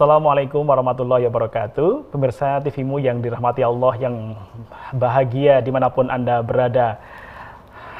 Assalamualaikum warahmatullahi wabarakatuh. Pemirsa TVmu yang dirahmati Allah, yang bahagia dimanapun Anda berada.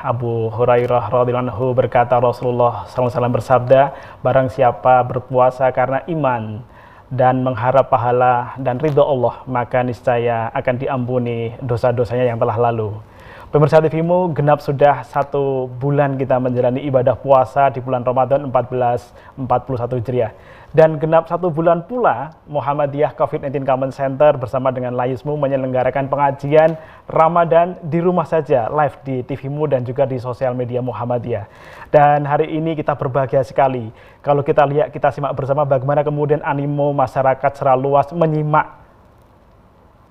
Abu Hurairah radhiyallahu anhu berkata, Rasulullah SAW bersabda, barang siapa berpuasa karena iman dan mengharap pahala dan ridho Allah, maka niscaya akan diampuni dosa-dosanya yang telah lalu. Pemirsa TVmu, genap sudah 1 bulan kita menjalani ibadah puasa di bulan Ramadan 1441 Hijriah. Dan genap 1 bulan pula Muhammadiyah COVID-19 Common Center bersama dengan Layismu menyelenggarakan pengajian Ramadan di rumah saja, live di TVmu dan juga di sosial media Muhammadiyah. Dan hari ini kita berbahagia sekali kalau kita lihat, kita simak bersama bagaimana kemudian animo masyarakat secara luas menyimak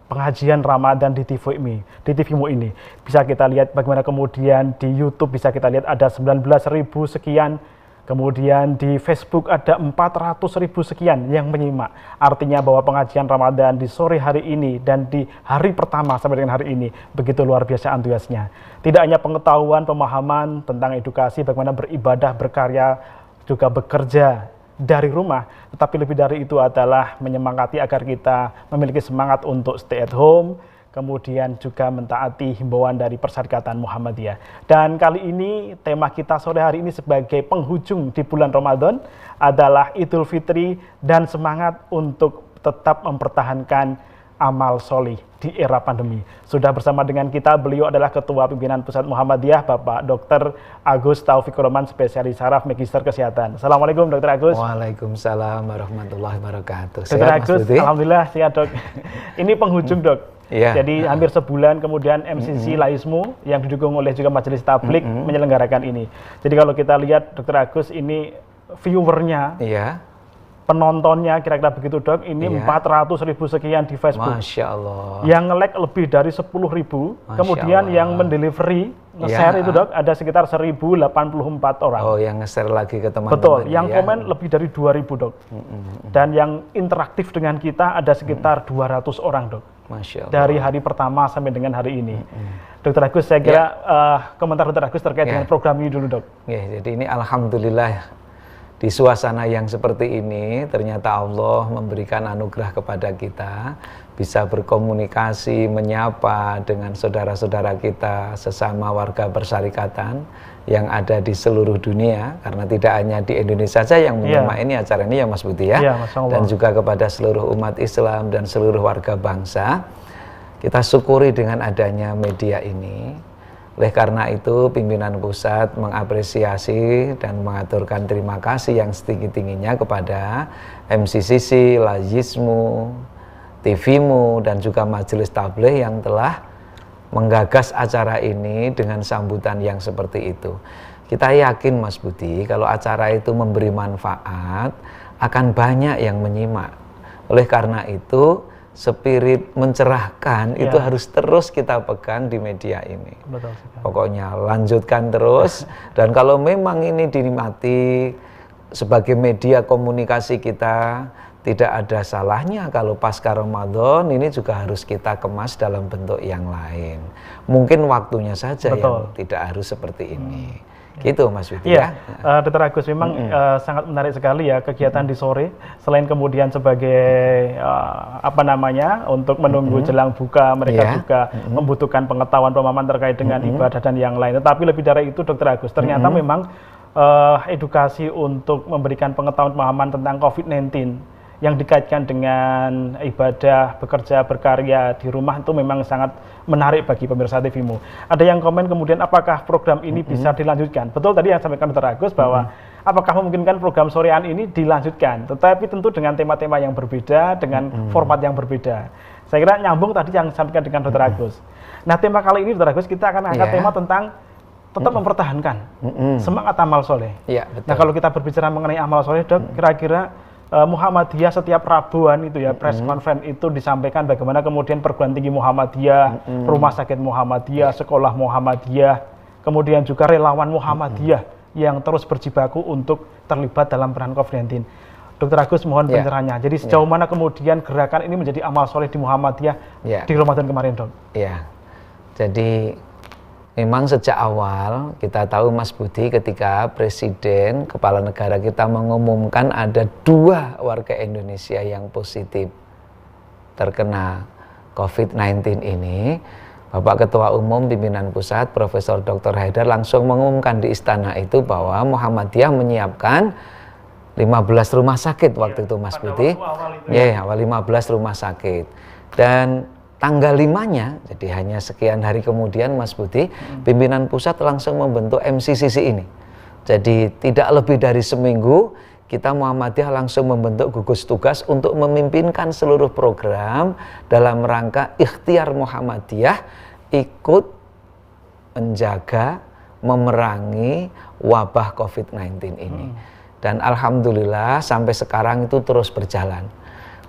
pengajian Ramadan di TVmu ini. Bisa kita lihat bagaimana kemudian di YouTube bisa kita lihat ada 19.000 sekian, kemudian di Facebook ada 400.000 sekian yang menyimak. Artinya bahwa pengajian Ramadan di sore hari ini dan di hari pertama sampai dengan hari ini begitu luar biasa antusiasnya. Tidak hanya pengetahuan, pemahaman tentang edukasi, bagaimana beribadah, berkarya, juga bekerja dari rumah, tetapi lebih dari itu adalah menyemangati agar kita memiliki semangat untuk stay at home, kemudian juga mentaati himbauan dari Persyarikatan Muhammadiyah. Dan kali ini tema kita sore hari ini sebagai penghujung di bulan Ramadan adalah Idul Fitri dan semangat untuk tetap mempertahankan amal solih di era pandemi. Sudah bersama dengan kita, beliau adalah Ketua Pimpinan Pusat Muhammadiyah, Bapak Dr. Agus Taufiq Roman, spesialis saraf Magister Kesehatan. Assalamualaikum Dr. Agus. Waalaikumsalam warahmatullahi wabarakatuh. Dr. Agus, alhamdulillah sehat Dok. Ini penghujung Dok. Yeah. Jadi hampir sebulan kemudian MCC Layismu yang didukung oleh juga Majelis Tablik menyelenggarakan ini. Jadi kalau kita lihat Dr. Agus ini viewernya, penontonnya kira-kira begitu Dok, ini 400.000 sekian di Facebook. Masya Allah. Yang nge-like lebih dari 10.000, kemudian yang mendelivery, nge-share itu Dok, ada sekitar 1.084 orang. Oh, yang nge-share lagi ke teman-teman. Betul, yang komen lebih dari 2.000 Dok. Dan yang interaktif dengan kita ada sekitar 200 orang Dok. Masya Allah. Dari hari pertama sampai dengan hari ini. Dr. Agus, saya kira komentar Dr. Agus terkait dengan program ini dulu Dok. Jadi ini alhamdulillah di suasana yang seperti ini, ternyata Allah memberikan anugerah kepada kita, bisa berkomunikasi, menyapa dengan saudara-saudara kita, sesama warga persyarikatan yang ada di seluruh dunia, karena tidak hanya di Indonesia saja yang menyimak ini acara ini ya Mas Budi ya, dan juga kepada seluruh umat Islam dan seluruh warga bangsa. Kita syukuri dengan adanya media ini. Oleh karena itu, pimpinan pusat mengapresiasi dan mengaturkan terima kasih yang setinggi-tingginya kepada MCCC, Layismu, TVmu, dan juga Majelis Tabligh yang telah menggagas acara ini dengan sambutan yang seperti itu. Kita yakin Mas Budi, kalau acara itu memberi manfaat, akan banyak yang menyimak. Oleh karena itu, spirit mencerahkan itu harus terus kita pegang di media ini. Betul. Pokoknya lanjutkan terus. Dan kalau memang ini dinikmati sebagai media komunikasi kita, tidak ada salahnya kalau pasca Ramadan ini juga harus kita kemas dalam bentuk yang lain. Mungkin waktunya saja yang tidak harus seperti ini. Gitu Mas Widi ya. Dr. Agus, memang sangat menarik sekali ya kegiatan di sore, selain kemudian sebagai untuk menunggu jelang buka, mereka juga membutuhkan pengetahuan pemahaman terkait dengan ibadah dan yang lain. Tetapi lebih dari itu Dr. Agus, ternyata memang edukasi untuk memberikan pengetahuan pemahaman tentang COVID-19 yang dikaitkan dengan ibadah, bekerja, berkarya di rumah itu memang sangat menarik bagi pemirsa TVmu. Ada yang komen kemudian apakah program ini bisa dilanjutkan? Betul tadi yang sampaikan Dr. Agus bahwa apakah memungkinkan program sorean ini dilanjutkan, tetapi tentu dengan tema-tema yang berbeda, dengan format yang berbeda. Saya kira nyambung tadi yang disampaikan dengan Dr. Agus. Nah, tema kali ini Dr. Agus kita akan angkat tema tentang tetap mempertahankan semangat amal soleh. Nah, kalau kita berbicara mengenai amal soleh Dok, kira-kira Muhammadiyah setiap Rabuan itu ya, press conference itu disampaikan bagaimana kemudian perguruan tinggi Muhammadiyah, rumah sakit Muhammadiyah, sekolah Muhammadiyah, kemudian juga relawan Muhammadiyah yang terus berjibaku untuk terlibat dalam peran COVID-19. Dr. Agus, mohon pencerahannya. Jadi sejauh mana kemudian gerakan ini menjadi amal soleh di Muhammadiyah di Ramadan kemarin, Dok? Jadi Memang sejak awal kita tahu Mas Budi, ketika Presiden Kepala Negara kita mengumumkan ada 2 warga Indonesia yang positif terkena COVID-19 ini, Bapak Ketua Umum Pimpinan Pusat Profesor Dr. Haidar langsung mengumumkan di istana itu bahwa Muhammadiyah menyiapkan 15 rumah sakit waktu itu Mas Budi. Ya, awal 15 rumah sakit. Dan tanggal 5-nya, jadi hanya sekian hari kemudian Mas Budi, pimpinan pusat langsung membentuk MCCC ini. Jadi tidak lebih dari seminggu kita Muhammadiyah langsung membentuk gugus tugas untuk memimpinkan seluruh program dalam rangka ikhtiar Muhammadiyah ikut menjaga, memerangi wabah COVID-19 ini. Dan alhamdulillah sampai sekarang itu terus berjalan.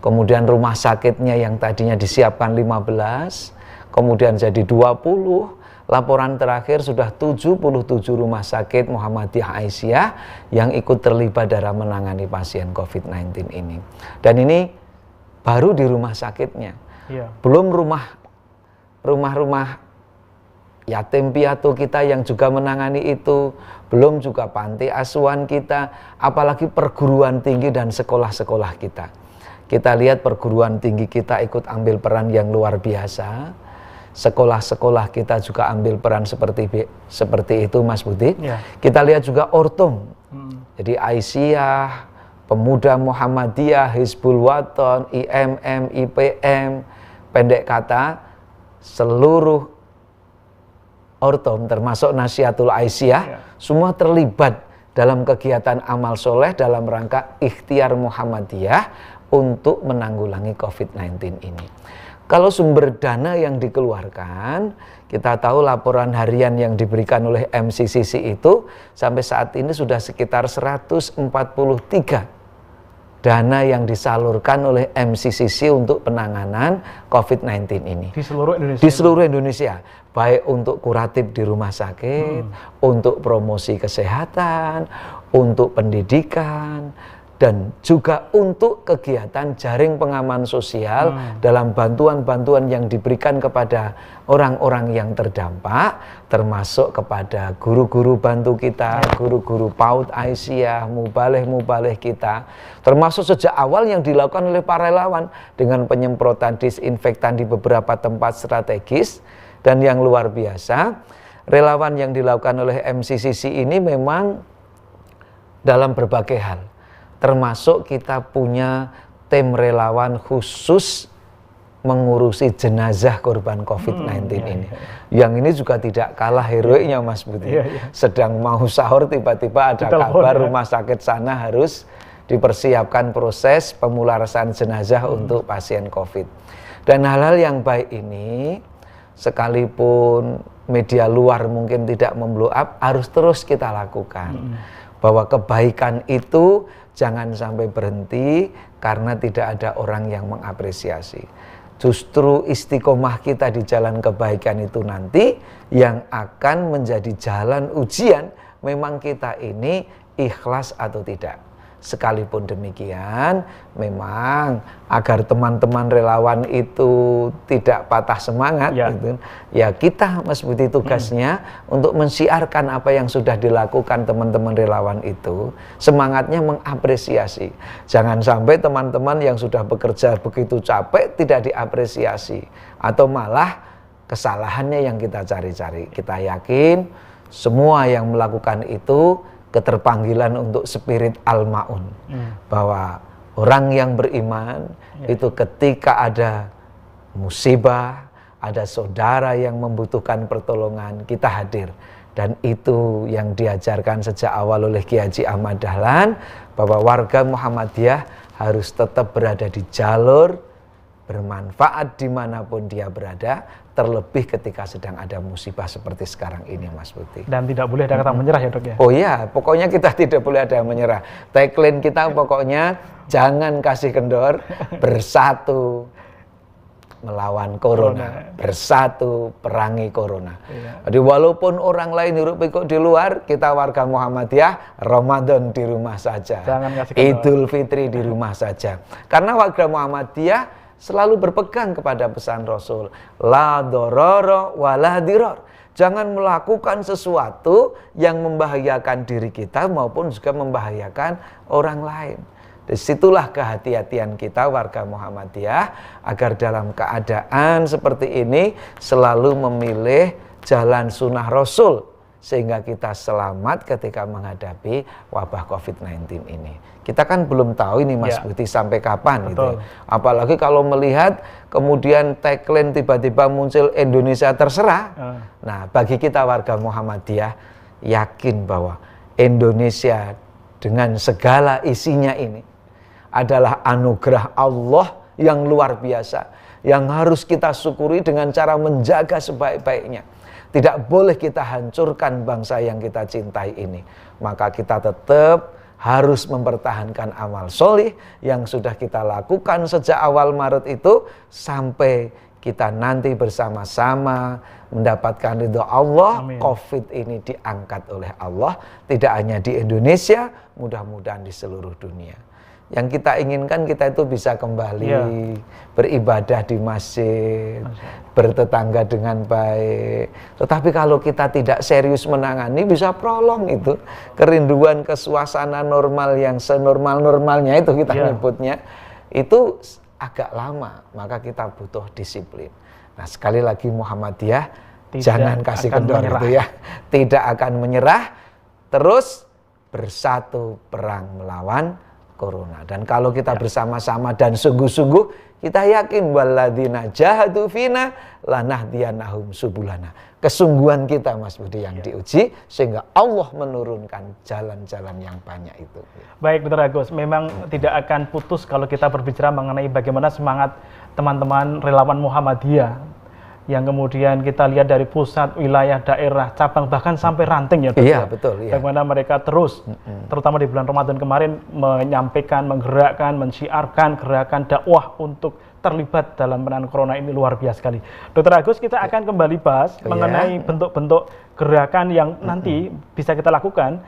Kemudian rumah sakitnya yang tadinya disiapkan 15, kemudian jadi 20, laporan terakhir sudah 77 rumah sakit Muhammadiyah Aisyah yang ikut terlibat dalam menangani pasien COVID-19 ini. Dan ini baru di rumah sakitnya, belum rumah-rumah yatim piatu kita yang juga menangani itu, belum juga panti asuhan kita, apalagi perguruan tinggi dan sekolah-sekolah kita. Kita lihat perguruan tinggi kita ikut ambil peran yang luar biasa. Sekolah-sekolah kita juga ambil peran seperti itu Mas Budi. Kita lihat juga Ortum. Jadi Aisyah, Pemuda Muhammadiyah, Hizbul Waton, IMM, IPM, pendek kata seluruh Ortum termasuk Nasihatul Aisyah semua terlibat dalam kegiatan amal soleh dalam rangka ikhtiar Muhammadiyah untuk menanggulangi COVID-19 ini. Kalau sumber dana yang dikeluarkan, kita tahu laporan harian yang diberikan oleh MCCC itu sampai saat ini sudah sekitar 143 dana yang disalurkan oleh MCCC untuk penanganan COVID-19 ini. Di seluruh Indonesia? Di seluruh Indonesia, baik untuk kuratif di rumah sakit, untuk promosi kesehatan, untuk pendidikan, dan juga untuk kegiatan jaring pengaman sosial dalam bantuan-bantuan yang diberikan kepada orang-orang yang terdampak, termasuk kepada guru-guru bantu kita, guru-guru PAUD Aisyah, mubaleh-mubaleh kita, termasuk sejak awal yang dilakukan oleh para relawan dengan penyemprotan disinfektan di beberapa tempat strategis. Dan yang luar biasa, relawan yang dilakukan oleh MCCC ini memang dalam berbagai hal. Termasuk kita punya tim relawan khusus mengurusi jenazah korban COVID-19 ini. Yang ini juga tidak kalah heroiknya Mas Budi. Sedang mau sahur tiba-tiba ada kabar rumah sakit sana harus dipersiapkan proses pemularasan jenazah untuk pasien COVID. Dan hal-hal yang baik ini sekalipun media luar mungkin tidak memblow up, harus terus kita lakukan. Bahwa kebaikan itu jangan sampai berhenti karena tidak ada orang yang mengapresiasi. Justru istiqomah kita di jalan kebaikan itu nanti yang akan menjadi jalan ujian memang kita ini ikhlas atau tidak. Sekalipun demikian, memang agar teman-teman relawan itu tidak patah semangat, gitu, ya kita Mas Budi tugasnya untuk mensiarkan apa yang sudah dilakukan teman-teman relawan itu, semangatnya mengapresiasi. Jangan sampai teman-teman yang sudah bekerja begitu capek tidak diapresiasi, atau malah kesalahannya yang kita cari-cari. Kita yakin semua yang melakukan itu keterpanggilan untuk spirit al-ma'un, bahwa orang yang beriman itu ketika ada musibah, ada saudara yang membutuhkan pertolongan, kita hadir. Dan itu yang diajarkan sejak awal oleh Kiai Haji Ahmad Dahlan, bahwa warga Muhammadiyah harus tetap berada di jalur, bermanfaat dimanapun dia berada, terlebih ketika sedang ada musibah seperti sekarang ini Mas Budi. Dan tidak boleh ada kata menyerah ya Dok ya? Oh iya, pokoknya kita tidak boleh ada menyerah. Tagline kita pokoknya jangan kasih kendor, bersatu melawan corona, bersatu perangi corona. Jadi walaupun orang lain hirup pikuk di luar, kita warga Muhammadiyah Ramadan di rumah saja, Idul Fitri di rumah saja. Karena warga Muhammadiyah selalu berpegang kepada pesan Rasul, la dororo wa la diror. Jangan melakukan sesuatu yang membahayakan diri kita maupun juga membahayakan orang lain. Disitulah kehati-hatian kita warga Muhammadiyah agar dalam keadaan seperti ini selalu memilih jalan sunnah Rasul sehingga kita selamat ketika menghadapi wabah COVID-19 ini. Kita kan belum tahu ini Mas Budi sampai kapan gitu. Apalagi kalau melihat kemudian tagline tiba-tiba muncul Indonesia terserah. Nah, bagi kita warga Muhammadiyah yakin bahwa Indonesia dengan segala isinya ini adalah anugerah Allah yang luar biasa yang harus kita syukuri dengan cara menjaga sebaik-baiknya. Tidak boleh kita hancurkan bangsa yang kita cintai ini. Maka kita tetap harus mempertahankan amal solih yang sudah kita lakukan sejak awal Maret itu sampai kita nanti bersama-sama mendapatkan ridho Allah. Amin. COVID ini diangkat oleh Allah tidak hanya di Indonesia, mudah-mudahan di seluruh dunia. Yang kita inginkan kita itu bisa kembali beribadah di masjid, bertetangga dengan baik. Tetapi kalau kita tidak serius menangani bisa prolong itu. Kerinduan ke suasana normal yang senormal-normalnya itu kita nyebutnya, itu agak lama, maka kita butuh disiplin. Nah sekali lagi Muhammadiyah, jangan kasih kendor itu ya. Tidak akan menyerah, terus bersatu perang melawan Corona. Dan kalau kita bersama-sama dan sungguh-sungguh, kita yakin walladzina jahadu fina lanahdiyanahum subulana. Kesungguhan kita Mas Budi yang diuji sehingga Allah menurunkan jalan-jalan yang banyak itu. Baik Dr. Agus, memang tidak akan putus kalau kita berbicara mengenai bagaimana semangat teman-teman relawan Muhammadiyah yang kemudian kita lihat dari pusat, wilayah, daerah, cabang, bahkan sampai ranting ya. Iya, betul. Iya. Bagaimana mereka terus, terutama di bulan Ramadan kemarin, menyampaikan, menggerakkan, mensiarkan gerakan dakwah untuk terlibat dalam penanganan corona ini luar biasa sekali. Dr. Agus, kita akan kembali bahas mengenai bentuk-bentuk gerakan yang nanti bisa kita lakukan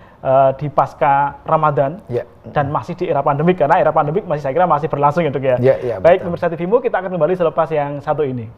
di pasca Ramadan dan masih di era pandemik, karena era pandemik masih saya kira masih berlangsung ya Dok ya. Baik, pemirsa TVmu, kita akan kembali selepas yang satu ini.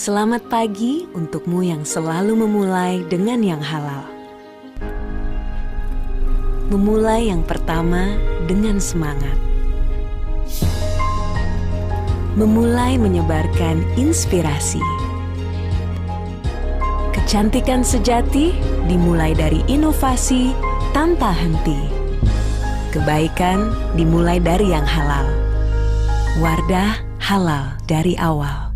Selamat pagi untukmu yang selalu memulai dengan yang halal. Memulai yang pertama dengan semangat. Memulai menyebarkan inspirasi. Kecantikan sejati dimulai dari inovasi tanpa henti. Kebaikan dimulai dari yang halal. Wardah halal dari awal.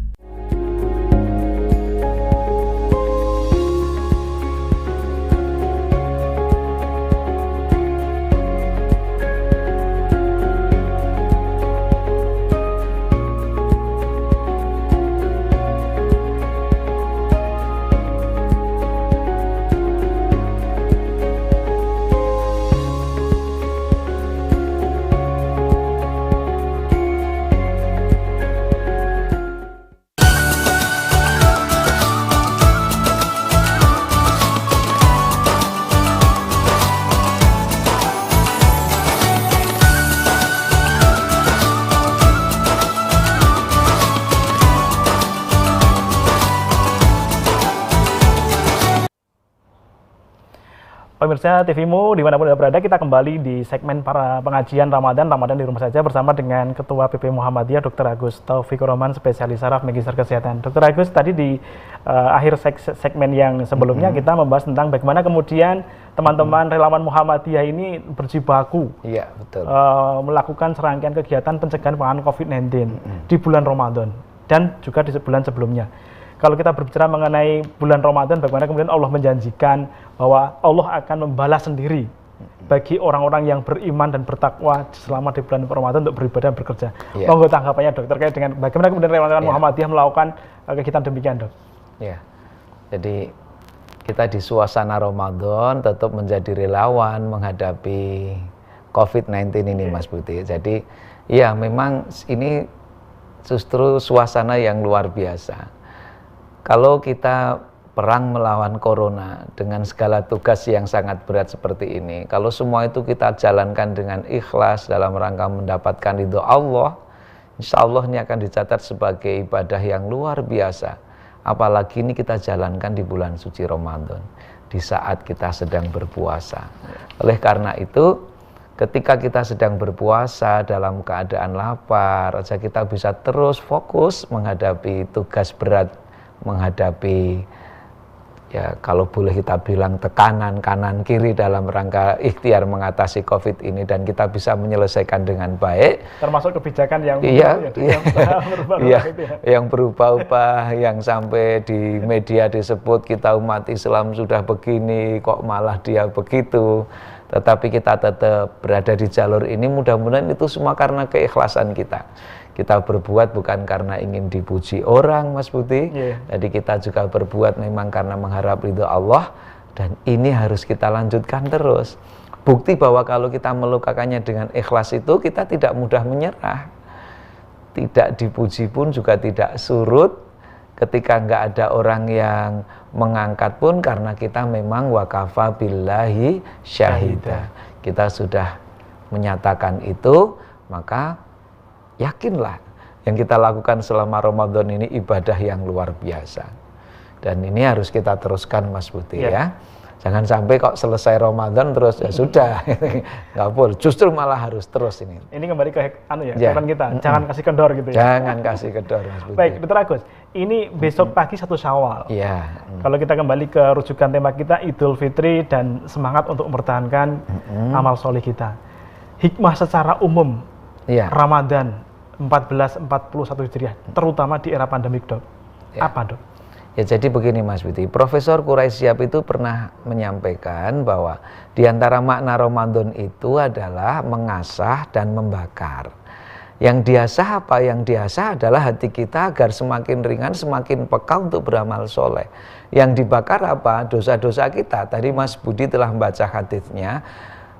Pemirsa TVmu dimanapun Anda berada, kita kembali di segmen para pengajian Ramadan di rumah saja bersama dengan Ketua PP Muhammadiyah Dr. Agus Taufikur Rahman, spesialis saraf magister kesehatan. Dr. Agus, tadi di akhir segmen yang sebelumnya kita membahas tentang bagaimana kemudian teman-teman relawan Muhammadiyah ini berjibaku melakukan serangkaian kegiatan pencegahan penanganan COVID-19 di bulan Ramadan dan juga di bulan sebelumnya. Kalau kita berbicara mengenai bulan Ramadan, bagaimana kemudian Allah menjanjikan bahwa Allah akan membalas sendiri bagi orang-orang yang beriman dan bertakwa selama di bulan Ramadan untuk beribadah dan bekerja. Monggo tanggapannya dok terkait dengan bagaimana kemudian relawan Muhammadiyah melakukan kegiatan demikian dok. Ya, jadi kita di suasana Ramadan tetap menjadi relawan menghadapi COVID-19 ini Mas Budi. Jadi ya memang ini justru suasana yang luar biasa. Kalau kita perang melawan corona dengan segala tugas yang sangat berat seperti ini, kalau semua itu kita jalankan dengan ikhlas dalam rangka mendapatkan ridho Allah, insya Allah ini akan dicatat sebagai ibadah yang luar biasa. Apalagi ini kita jalankan di bulan suci Ramadan, di saat kita sedang berpuasa. Oleh karena itu, ketika kita sedang berpuasa dalam keadaan lapar, aja kita bisa terus fokus menghadapi tugas berat, menghadapi ya kalau boleh kita bilang tekanan kanan kiri dalam rangka ikhtiar mengatasi COVID ini, dan kita bisa menyelesaikan dengan baik. Termasuk kebijakan yang yang berubah-ubah, yang sampai di media disebut kita umat Islam sudah begini, kok malah dia begitu. Tetapi kita tetap berada di jalur ini, mudah-mudahan itu semua karena keikhlasan kita. Kita berbuat bukan karena ingin dipuji orang, Mas Budi. Jadi kita juga berbuat memang karena mengharap ridho Allah, dan ini harus kita lanjutkan terus. Bukti bahwa kalau kita melakukannya dengan ikhlas itu, kita tidak mudah menyerah. Tidak dipuji pun juga tidak surut. Ketika nggak ada orang yang mengangkat pun, karena kita memang wakafa billahi syahida. Kita sudah menyatakan itu, maka yakinlah yang kita lakukan selama Ramadan ini ibadah yang luar biasa. Dan ini harus kita teruskan Mas Budi ya. Jangan sampai kok selesai Ramadan terus ya sudah, nggak boleh. Justru malah harus terus ini. Ini kembali ke kehidupan kita, jangan kasih kendor gitu ya. Jangan kasih kendor Mas Budi. Baik, Dr. Agus, ini besok pagi 1 Syawal. Kalau kita kembali ke rujukan tema kita Idul Fitri dan semangat untuk mempertahankan amal soleh kita. Hikmah secara umum Ramadan 1441 Hijriah, terutama di era pandemik dok. Apa dok? Ya jadi begini Mas Budi, Profesor Quraish Shihab itu pernah menyampaikan bahwa di antara makna Ramadan itu adalah mengasah dan membakar. Yang diasah apa? Yang diasah adalah hati kita agar semakin ringan, semakin peka untuk beramal soleh. Yang dibakar apa? Dosa-dosa kita. Tadi Mas Budi telah membaca haditsnya.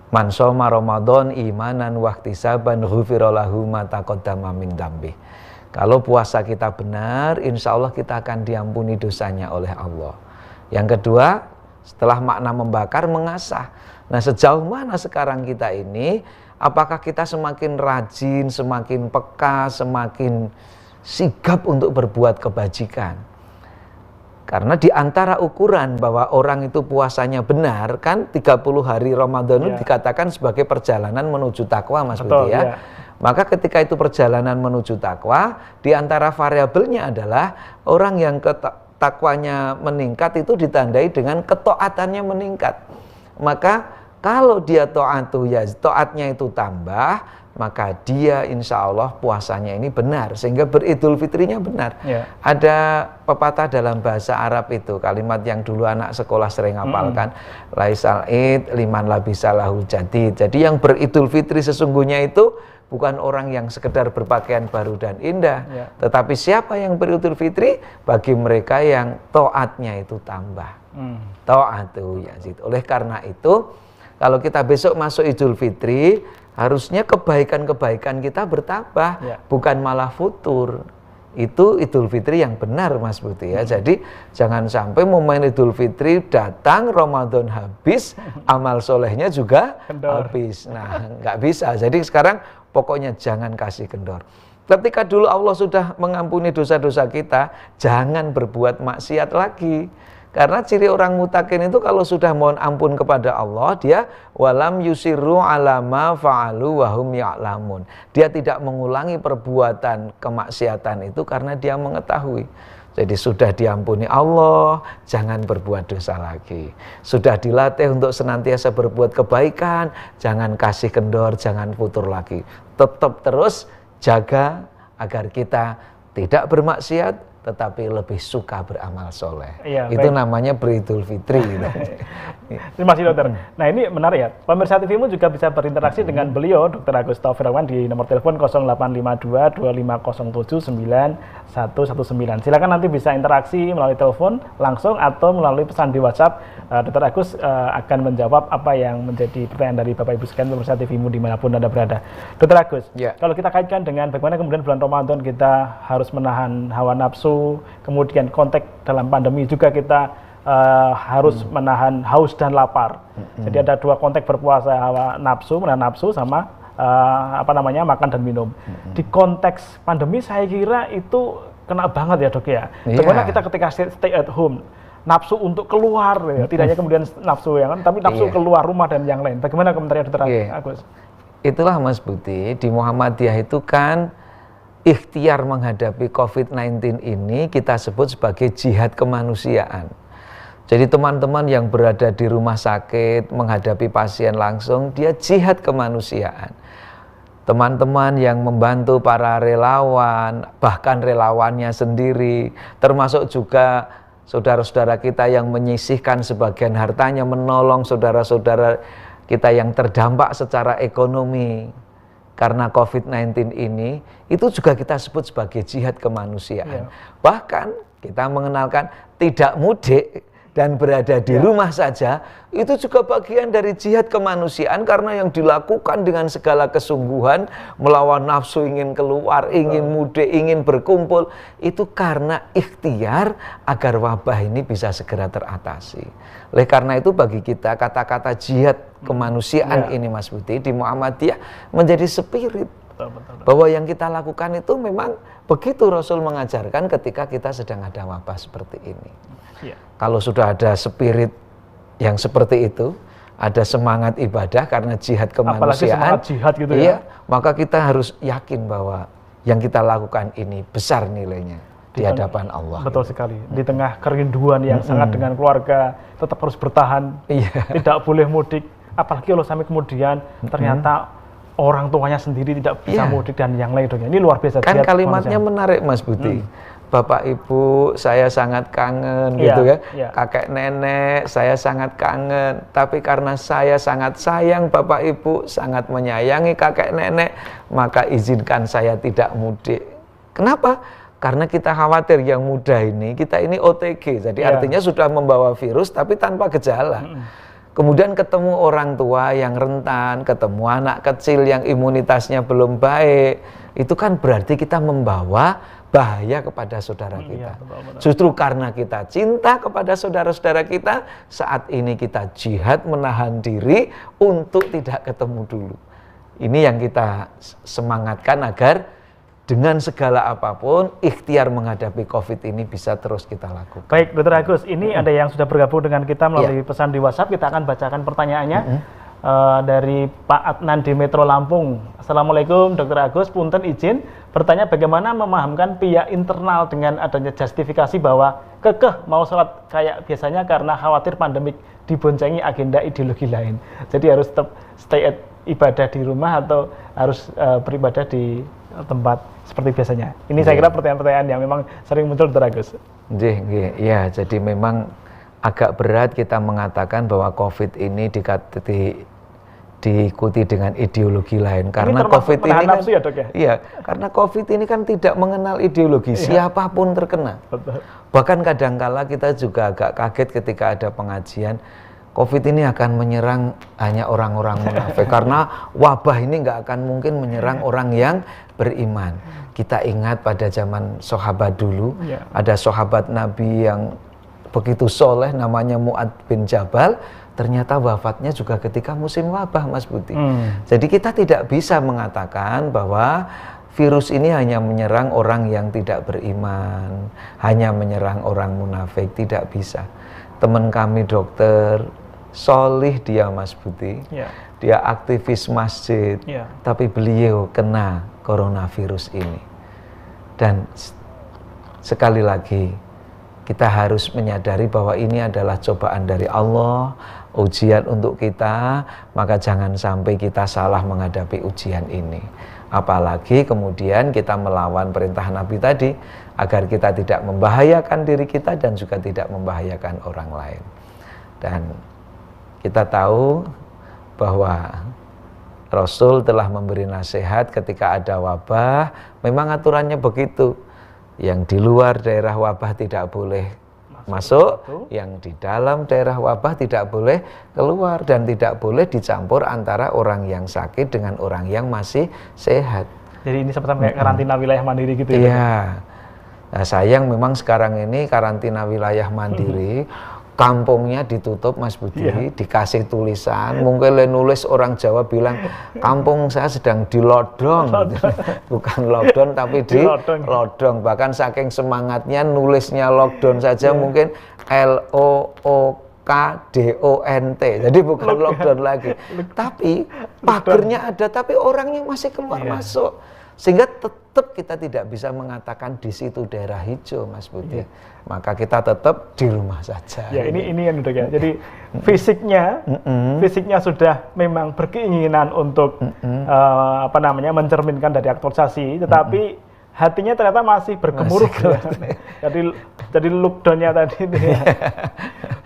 Man shoma Ramadan imanan wahtisaban ghufira lahu ma taqaddama min dzambi. Kalau puasa kita benar, insya Allah kita akan diampuni dosanya oleh Allah. Yang kedua, setelah makna membakar, mengasah. Nah, sejauh mana sekarang kita ini? Apakah kita semakin rajin, semakin peka, semakin sigap untuk berbuat kebajikan? Karena di antara ukuran bahwa orang itu puasanya benar, kan 30 hari Ramadan itu dikatakan sebagai perjalanan menuju takwa, Mas Budi ya. Maka ketika itu perjalanan menuju takwa, di antara variabelnya adalah orang yang takwanya meningkat itu ditandai dengan ketaatannya meningkat. Maka kalau dia taatnya itu tambah, maka dia insya Allah puasanya ini benar, sehingga beridul fitrinya benar. Ada pepatah dalam bahasa Arab itu, kalimat yang dulu anak sekolah sering hafalkan, laisal id liman labisa lahul jadid. Jadi yang beridul fitri sesungguhnya itu bukan orang yang sekedar berpakaian baru dan indah, tetapi siapa yang beridul fitri? Bagi mereka yang taatnya itu tambah. Taatu yazid. Oleh karena itu, kalau kita besok masuk Idul Fitri, harusnya kebaikan-kebaikan kita bertambah, bukan malah futur. Itu Idul Fitri yang benar, Mas Budi ya. Jadi jangan sampai momen Idul Fitri datang, Ramadan habis, amal solehnya juga habis. Nah, nggak bisa. Jadi sekarang pokoknya jangan kasih kendor. Ketika dulu Allah sudah mengampuni dosa-dosa kita, jangan berbuat maksiat lagi. Karena ciri orang mutakin itu kalau sudah mohon ampun kepada Allah, dia walam yusirru ala ma fa'alu wa hum ya'lamun. Dia tidak mengulangi perbuatan kemaksiatan itu karena dia mengetahui. Jadi sudah diampuni Allah, jangan berbuat dosa lagi. Sudah dilatih untuk senantiasa berbuat kebaikan, jangan kasih kendor, jangan futur lagi. Tetap terus jaga agar kita tidak bermaksiat, tetapi lebih suka beramal soleh. Ya, itu baik. namanya beridul fitri. Gitu. Terima kasih dokter. Nah ini menarik ya, pemirsa TVmu juga bisa berinteraksi dengan beliau, Dr. Agus Taufirawan, di nomor telepon 0852 2507 9119. Silakan nanti bisa interaksi melalui telepon langsung atau melalui pesan di WhatsApp. Dr. Agus akan menjawab apa yang menjadi pertanyaan dari Bapak Ibu sekalian pemirsa TVmu dimanapun Anda berada. Dr. Agus, Ya. kalau kita kaitkan dengan bagaimana kemudian bulan Ramadan kita harus menahan hawa nafsu, kemudian konteks dalam pandemi juga kita harus menahan haus dan lapar. Jadi ada dua konteks berpuasa, hawa nafsu, menahan nafsu, sama makan dan minum. Di konteks pandemi saya kira itu kena banget ya dok ya. Bagaimana kita ketika stay at home, nafsu untuk keluar, ya. Tidak hanya kemudian nafsu yang tapi nafsu keluar rumah dan yang lain. Bagaimana komentarnya dokter Agus? Itulah Mas Budi, di Muhammadiyah itu kan ikhtiar menghadapi COVID-19 ini kita sebut sebagai jihad kemanusiaan. Jadi teman-teman yang berada di rumah sakit menghadapi pasien langsung, dia jihad kemanusiaan. Teman-teman yang membantu para relawan, bahkan relawannya sendiri, termasuk juga saudara-saudara kita yang menyisihkan sebagian hartanya menolong saudara-saudara kita yang terdampak secara ekonomi karena COVID-19 ini, itu juga kita sebut sebagai jihad kemanusiaan. Bahkan kita mengenalkan tidak mudik dan berada di rumah saja, itu juga bagian dari jihad kemanusiaan karena yang dilakukan dengan segala kesungguhan, melawan nafsu ingin keluar, ingin mudik, ingin berkumpul, itu karena ikhtiar agar wabah ini bisa segera teratasi. Oleh karena itu bagi kita kata-kata jihad kemanusiaan ini Mas Budi di Muhammadiyah menjadi spirit. Bahwa yang kita lakukan itu memang begitu Rasul mengajarkan ketika kita sedang ada wabah seperti ini. Kalau sudah ada spirit yang seperti itu, ada semangat ibadah karena jihad kemanusiaan, apalagi semangat jihad gitu ya, maka kita harus yakin bahwa yang kita lakukan ini besar nilainya di hadapan Allah. Betul sekali. Di tengah kerinduan yang sangat dengan keluarga, tetap harus bertahan, tidak boleh mudik. Apalagi kalau sampai kemudian ternyata orang tuanya sendiri tidak bisa mudik dan yang lain. Ini luar biasa. Kan kalimatnya menarik Mas Budi. Bapak Ibu saya sangat kangen gitu ya. Kakek nenek saya sangat kangen. Tapi karena saya sangat sayang Bapak Ibu, sangat menyayangi kakek nenek, maka izinkan saya tidak mudik. Kenapa? Karena kita khawatir yang muda ini, kita ini OTG. Jadi artinya sudah membawa virus tapi tanpa gejala. Kemudian ketemu orang tua yang rentan, ketemu anak kecil yang imunitasnya belum baik, itu kan berarti kita membawa bahaya kepada saudara kita. Justru karena kita cinta kepada saudara-saudara kita, saat ini kita jihad menahan diri untuk tidak ketemu dulu. Ini yang kita semangatkan agar dengan segala apapun, ikhtiar menghadapi COVID ini bisa terus kita lakukan. Baik, Dr. Agus, ini ada yang sudah bergabung dengan kita melalui pesan di WhatsApp. Kita akan bacakan pertanyaannya dari Pak Adnan di Metro Lampung. Assalamualaikum, Dr. Agus, punten izin bertanya bagaimana memahamkan pihak internal dengan adanya justifikasi bahwa kekeh mau sholat kayak biasanya karena khawatir pandemik diboncengi agenda ideologi lain. Jadi harus tetap stay at ibadah di rumah atau harus beribadah di tempat seperti biasanya. Ini saya kira pertanyaan-pertanyaan yang memang sering muncul, Dr. Agus. Ya, jadi memang agak berat kita mengatakan bahwa COVID ini diikuti dengan ideologi lain karena COVID ini kan, nafsu ya, Dok, ya? Iya, karena COVID ini kan tidak mengenal ideologi, siapapun terkena. Betul. Bahkan kadangkala kita juga agak kaget ketika ada pengajian COVID ini akan menyerang hanya orang-orang munafik karena wabah ini nggak akan mungkin menyerang orang yang beriman. Kita ingat pada zaman sahabat dulu, ada sahabat Nabi yang begitu soleh namanya Mu'ad bin Jabal, ternyata wafatnya juga ketika musim wabah, Mas Budi. Jadi kita tidak bisa mengatakan bahwa virus ini hanya menyerang orang yang tidak beriman, hanya menyerang orang munafik, tidak bisa. Teman kami dokter, solih dia Mas Budi, dia aktivis masjid, tapi beliau kena coronavirus ini. Dan sekali lagi, kita harus menyadari bahwa ini adalah cobaan dari Allah, ujian untuk kita, maka jangan sampai kita salah menghadapi ujian ini. Apalagi kemudian kita melawan perintah Nabi tadi, agar kita tidak membahayakan diri kita dan juga tidak membahayakan orang lain. Dan kita tahu bahwa Rasul telah memberi nasihat ketika ada wabah, memang aturannya begitu. Yang di luar daerah wabah tidak boleh masuk, yang di dalam daerah wabah tidak boleh keluar, dan tidak boleh dicampur antara orang yang sakit dengan orang yang masih sehat. Jadi ini seperti karantina wilayah mandiri gitu ya? Iya. Nah, sayang memang sekarang ini karantina wilayah mandiri, kampungnya ditutup Mas Budi, dikasih tulisan, mungkin nulis orang Jawa bilang kampung saya sedang dilodong, bukan lockdown tapi di lodong. Bahkan saking semangatnya nulisnya lockdown saja mungkin LOOKDONT, jadi bukan lockdown lagi. Tapi pagernya ada, tapi orangnya masih keluar masuk, sehingga tetap kita tidak bisa mengatakan di situ daerah hijau Mas Budi. Maka kita tetap di rumah saja. Ya, ini yang udah ya. Jadi fisiknya sudah memang berkeinginan untuk mencerminkan dari aktualisasi, tetapi hatinya ternyata masih bergemuruh. Jadi lockdownnya tadi.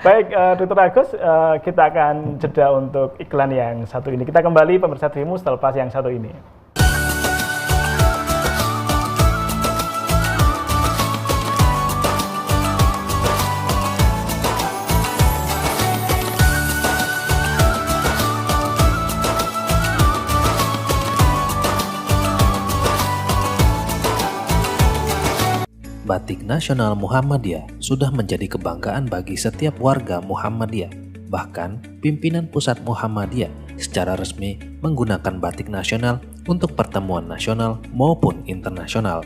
Baik, Dr. Agus, kita akan jeda untuk iklan yang satu ini. Kita kembali pemirsa TVmu setelah yang satu ini. Batik Nasional Muhammadiyah sudah menjadi kebanggaan bagi setiap warga Muhammadiyah. Bahkan, pimpinan pusat Muhammadiyah secara resmi menggunakan batik nasional untuk pertemuan nasional maupun internasional.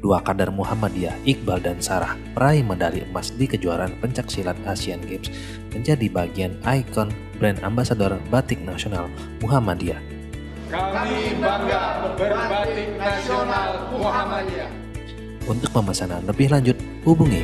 Dua kader Muhammadiyah, Iqbal dan Sarah, peraih medali emas di kejuaraan pencaksilat Asian Games, menjadi bagian ikon brand ambasador batik nasional Muhammadiyah. Kami bangga berbatik nasional Muhammadiyah. Untuk pemesanan lebih lanjut, hubungi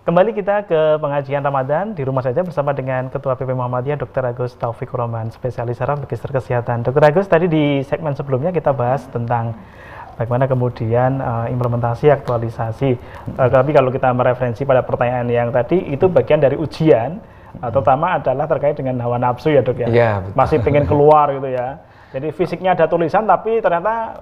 Kembali kita ke pengajian Ramadan di rumah saja bersama dengan Ketua PP Muhammadiyah Dr. Agus Taufikur Rahman, spesialis saraf magister kesehatan. Dr. Agus, tadi di segmen sebelumnya kita bahas tentang bagaimana kemudian implementasi aktualisasi. Tapi kalau kita mereferensi pada pertanyaan yang tadi, itu bagian dari ujian, terutama adalah terkait dengan hawa nafsu ya Dok ya. Ya, masih pengen keluar gitu ya. Jadi fisiknya ada tulisan tapi ternyata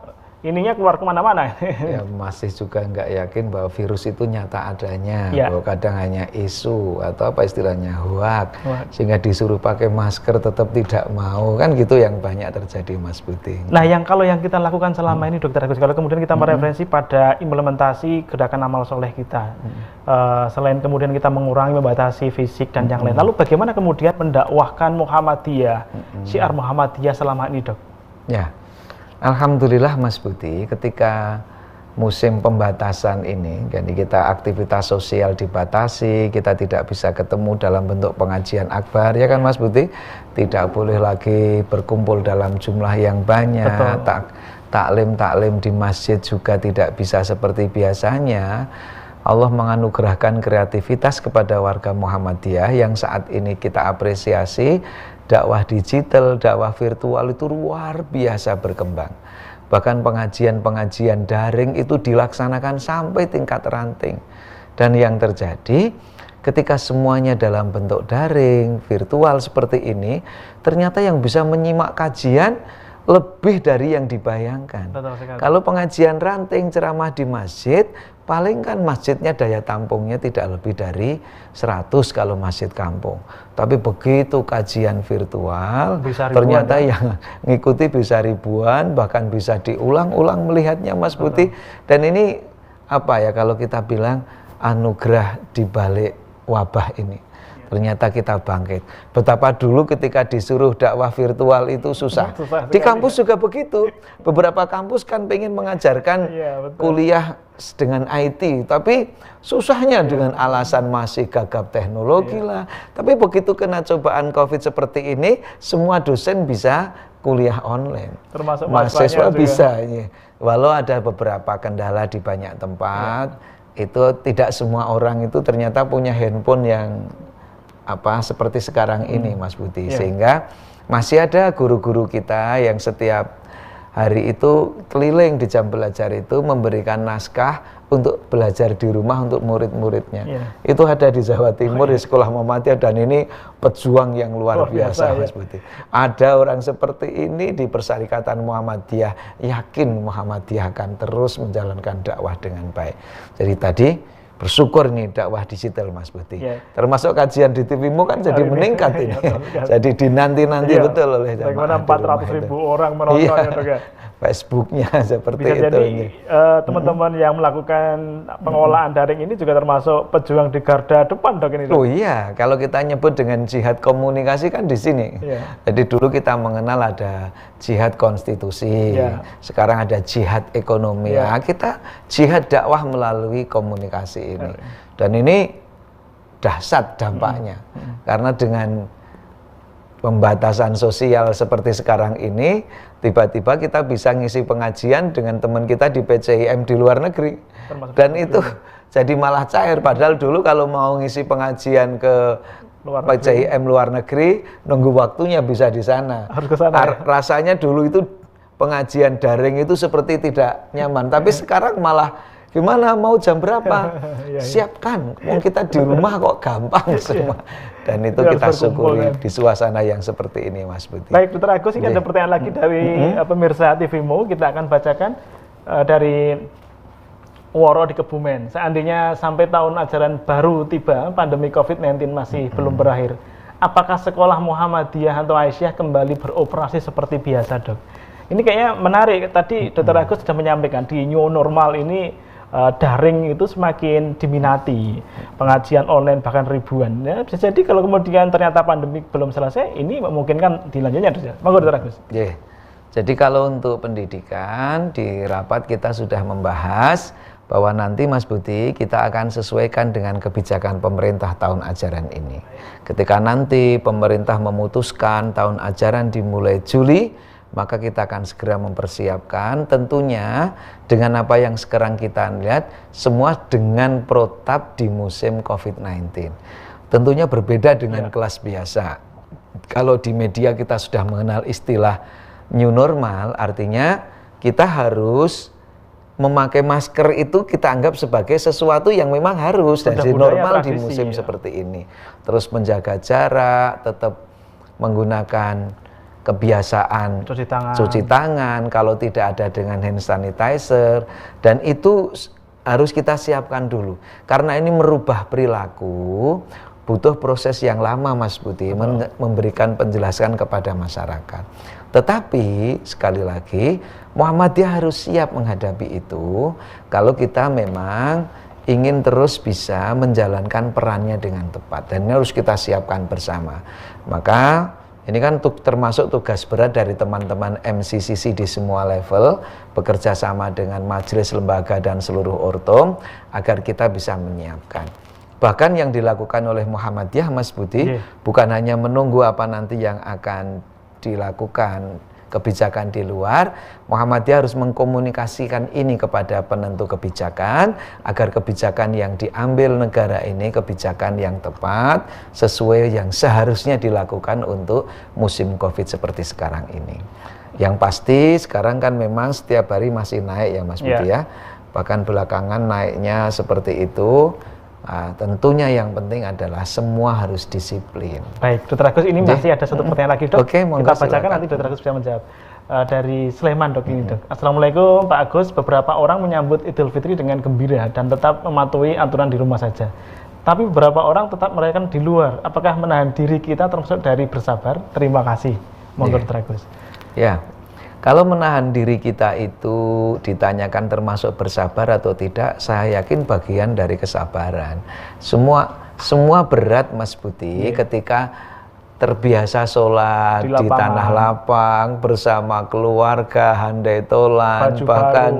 ininya keluar kemana-mana. Ya, masih juga nggak yakin bahwa virus itu nyata adanya, bahwa kadang hanya isu atau apa istilahnya hoak, sehingga disuruh pakai masker tetap tidak mau, kan gitu yang banyak terjadi Mas Budi. Nah, kalau yang kita lakukan selama ini Dokter Agus, kalau kemudian kita mereferensi pada implementasi gerakan amal soleh kita, selain kemudian kita mengurangi, membatasi fisik dan yang lain, lalu bagaimana kemudian mendakwahkan Muhammadiyah, syiar Muhammadiyah selama ini Dok? Ya. Alhamdulillah Mas Budi, ketika musim pembatasan ini, jadi kita aktivitas sosial dibatasi, kita tidak bisa ketemu dalam bentuk pengajian akbar, ya kan Mas Budi? Tidak boleh lagi berkumpul dalam jumlah yang banyak, taklim di masjid juga tidak bisa seperti biasanya. Allah menganugerahkan kreativitas kepada warga Muhammadiyah yang saat ini kita apresiasi. Dakwah digital, dakwah virtual itu luar biasa berkembang. Bahkan pengajian-pengajian daring itu dilaksanakan sampai tingkat ranting. Dan yang terjadi ketika semuanya dalam bentuk daring, virtual seperti ini, ternyata yang bisa menyimak kajian lebih dari yang dibayangkan. Kalau pengajian ranting, ceramah di masjid, paling kan masjidnya daya tampungnya tidak lebih dari 100 kalau masjid kampung. Tapi begitu kajian virtual, ternyata yang ngikuti bisa ribuan, bahkan bisa diulang-ulang melihatnya, Mas Putih. Dan ini apa ya, kalau kita bilang anugerah di balik wabah ini. Ternyata kita bangkit. Betapa dulu ketika disuruh dakwah virtual itu susah. Di kampus juga begitu. Beberapa kampus kan pengen mengajarkan kuliah dengan IT, tapi susahnya dengan alasan masih gagap teknologi lah. Tapi begitu kena cobaan COVID seperti ini, semua dosen bisa kuliah online. Termasuk mahasiswa bisa. Walau ada beberapa kendala di banyak tempat, itu tidak semua orang itu ternyata punya handphone yang seperti sekarang ini, Mas Budi. Sehingga masih ada guru-guru kita yang setiap hari itu keliling di jam belajar itu memberikan naskah untuk belajar di rumah untuk murid-muridnya. Itu ada di Jawa Timur, di Sekolah Muhammadiyah, dan ini pejuang yang luar biasa, Mas Budi. Ada orang seperti ini di Persyarikatan Muhammadiyah, yakin Muhammadiyah akan terus menjalankan dakwah dengan baik. Jadi tadi bersyukur nih dakwah digital, Mas Budi. Termasuk kajian di TV-mu kan jadi meningkat ini. Jadi dinanti-nanti betul oleh jamaah. Bagaimana 400.000 orang menonton Facebooknya seperti bisa itu. Jadi teman-teman yang melakukan pengolahan daring ini juga termasuk pejuang di garda depan, Dok, ini, Dok. Oh iya, kalau kita nyebut dengan jihad komunikasi kan di sini. Jadi dulu kita mengenal ada jihad konstitusi, sekarang ada jihad ekonomi. Kita jihad dakwah melalui komunikasi ini. Dan ini dahsyat dampaknya. Karena dengan pembatasan sosial seperti sekarang ini, tiba-tiba kita bisa ngisi pengajian dengan teman kita di PCIM di luar negeri. Dan itu jadi malah cair. Padahal dulu kalau mau ngisi pengajian ke PCIM luar negeri, nunggu waktunya bisa di sana. Harus ke sana. Rasanya dulu itu pengajian daring itu seperti tidak nyaman. Tapi sekarang malah gimana, mau jam berapa? Siapkan, mau kita di rumah kok gampang semua. Dan itu kita syukuri di suasana yang seperti ini, Mas Budi. Baik, Dr. Agus, ini ada pertanyaan lagi dari pemirsa TV-mu. Kita akan bacakan dari Woro di Kebumen. Seandainya sampai tahun ajaran baru tiba, pandemi COVID-19 masih belum berakhir, apakah sekolah Muhammadiyah atau Aisyah kembali beroperasi seperti biasa, Dok? Ini kayaknya menarik. Tadi Dr. Agus sudah menyampaikan di new normal ini daring itu semakin diminati, pengajian online bahkan ribuan. Ya, bisa jadi kalau kemudian ternyata pandemi belum selesai, ini memungkinkan dilanjutnya. Monggo, Dr. Agus. Jadi kalau untuk pendidikan, di rapat kita sudah membahas bahwa nanti, Mas Budi, kita akan sesuaikan dengan kebijakan pemerintah tahun ajaran ini. Ketika nanti pemerintah memutuskan tahun ajaran dimulai Juli, maka kita akan segera mempersiapkan, tentunya dengan apa yang sekarang kita lihat, semua dengan protap di musim COVID-19. Tentunya berbeda dengan kelas biasa. Kalau di media kita sudah mengenal istilah new normal, artinya kita harus memakai masker itu kita anggap sebagai sesuatu yang memang harus dan normal di musim seperti ini. Terus menjaga jarak, tetap menggunakan kebiasaan cuci tangan, kalau tidak ada dengan hand sanitizer, dan itu harus kita siapkan dulu. Karena ini merubah perilaku, butuh proses yang lama, Mas Budi, memberikan penjelasan kepada masyarakat. Tetapi sekali lagi, Muhammadiyah harus siap menghadapi itu kalau kita memang ingin terus bisa menjalankan perannya dengan tepat, dan ini harus kita siapkan bersama. Maka ini kan termasuk tugas berat dari teman-teman MCCC di semua level, bekerja sama dengan majelis, lembaga, dan seluruh ortom, agar kita bisa menyiapkan. Bahkan yang dilakukan oleh Muhammadiyah, Mas Budi, bukan hanya menunggu apa nanti yang akan dilakukan kebijakan di luar, Muhammadiyah harus mengkomunikasikan ini kepada penentu kebijakan agar kebijakan yang diambil negara ini kebijakan yang tepat sesuai yang seharusnya dilakukan untuk musim Covid seperti sekarang ini. Yang pasti sekarang kan memang setiap hari masih naik ya Mas Budi ya. Bahkan belakangan naiknya seperti itu. Nah, tentunya yang penting adalah semua harus disiplin. Baik, Dr. Agus, ini masih ada satu pertanyaan lagi, Dok. Oke, kita bacakan silakan. Nanti Dr. Agus bisa menjawab. Dari Sleman, Dok, ini, Dok. Assalamualaikum, Pak Agus. Beberapa orang menyambut Idul Fitri dengan gembira dan tetap mematuhi aturan di rumah saja. Tapi beberapa orang tetap merayakan di luar. Apakah menahan diri kita termasuk dari bersabar? Terima kasih. Monggo, Dr. Agus. Ya. Kalau menahan diri kita itu ditanyakan termasuk bersabar atau tidak, saya yakin bagian dari kesabaran. Semua berat Mas Budi ketika terbiasa sholat di tanah lapang bersama keluarga, handai tolan, baju bahkan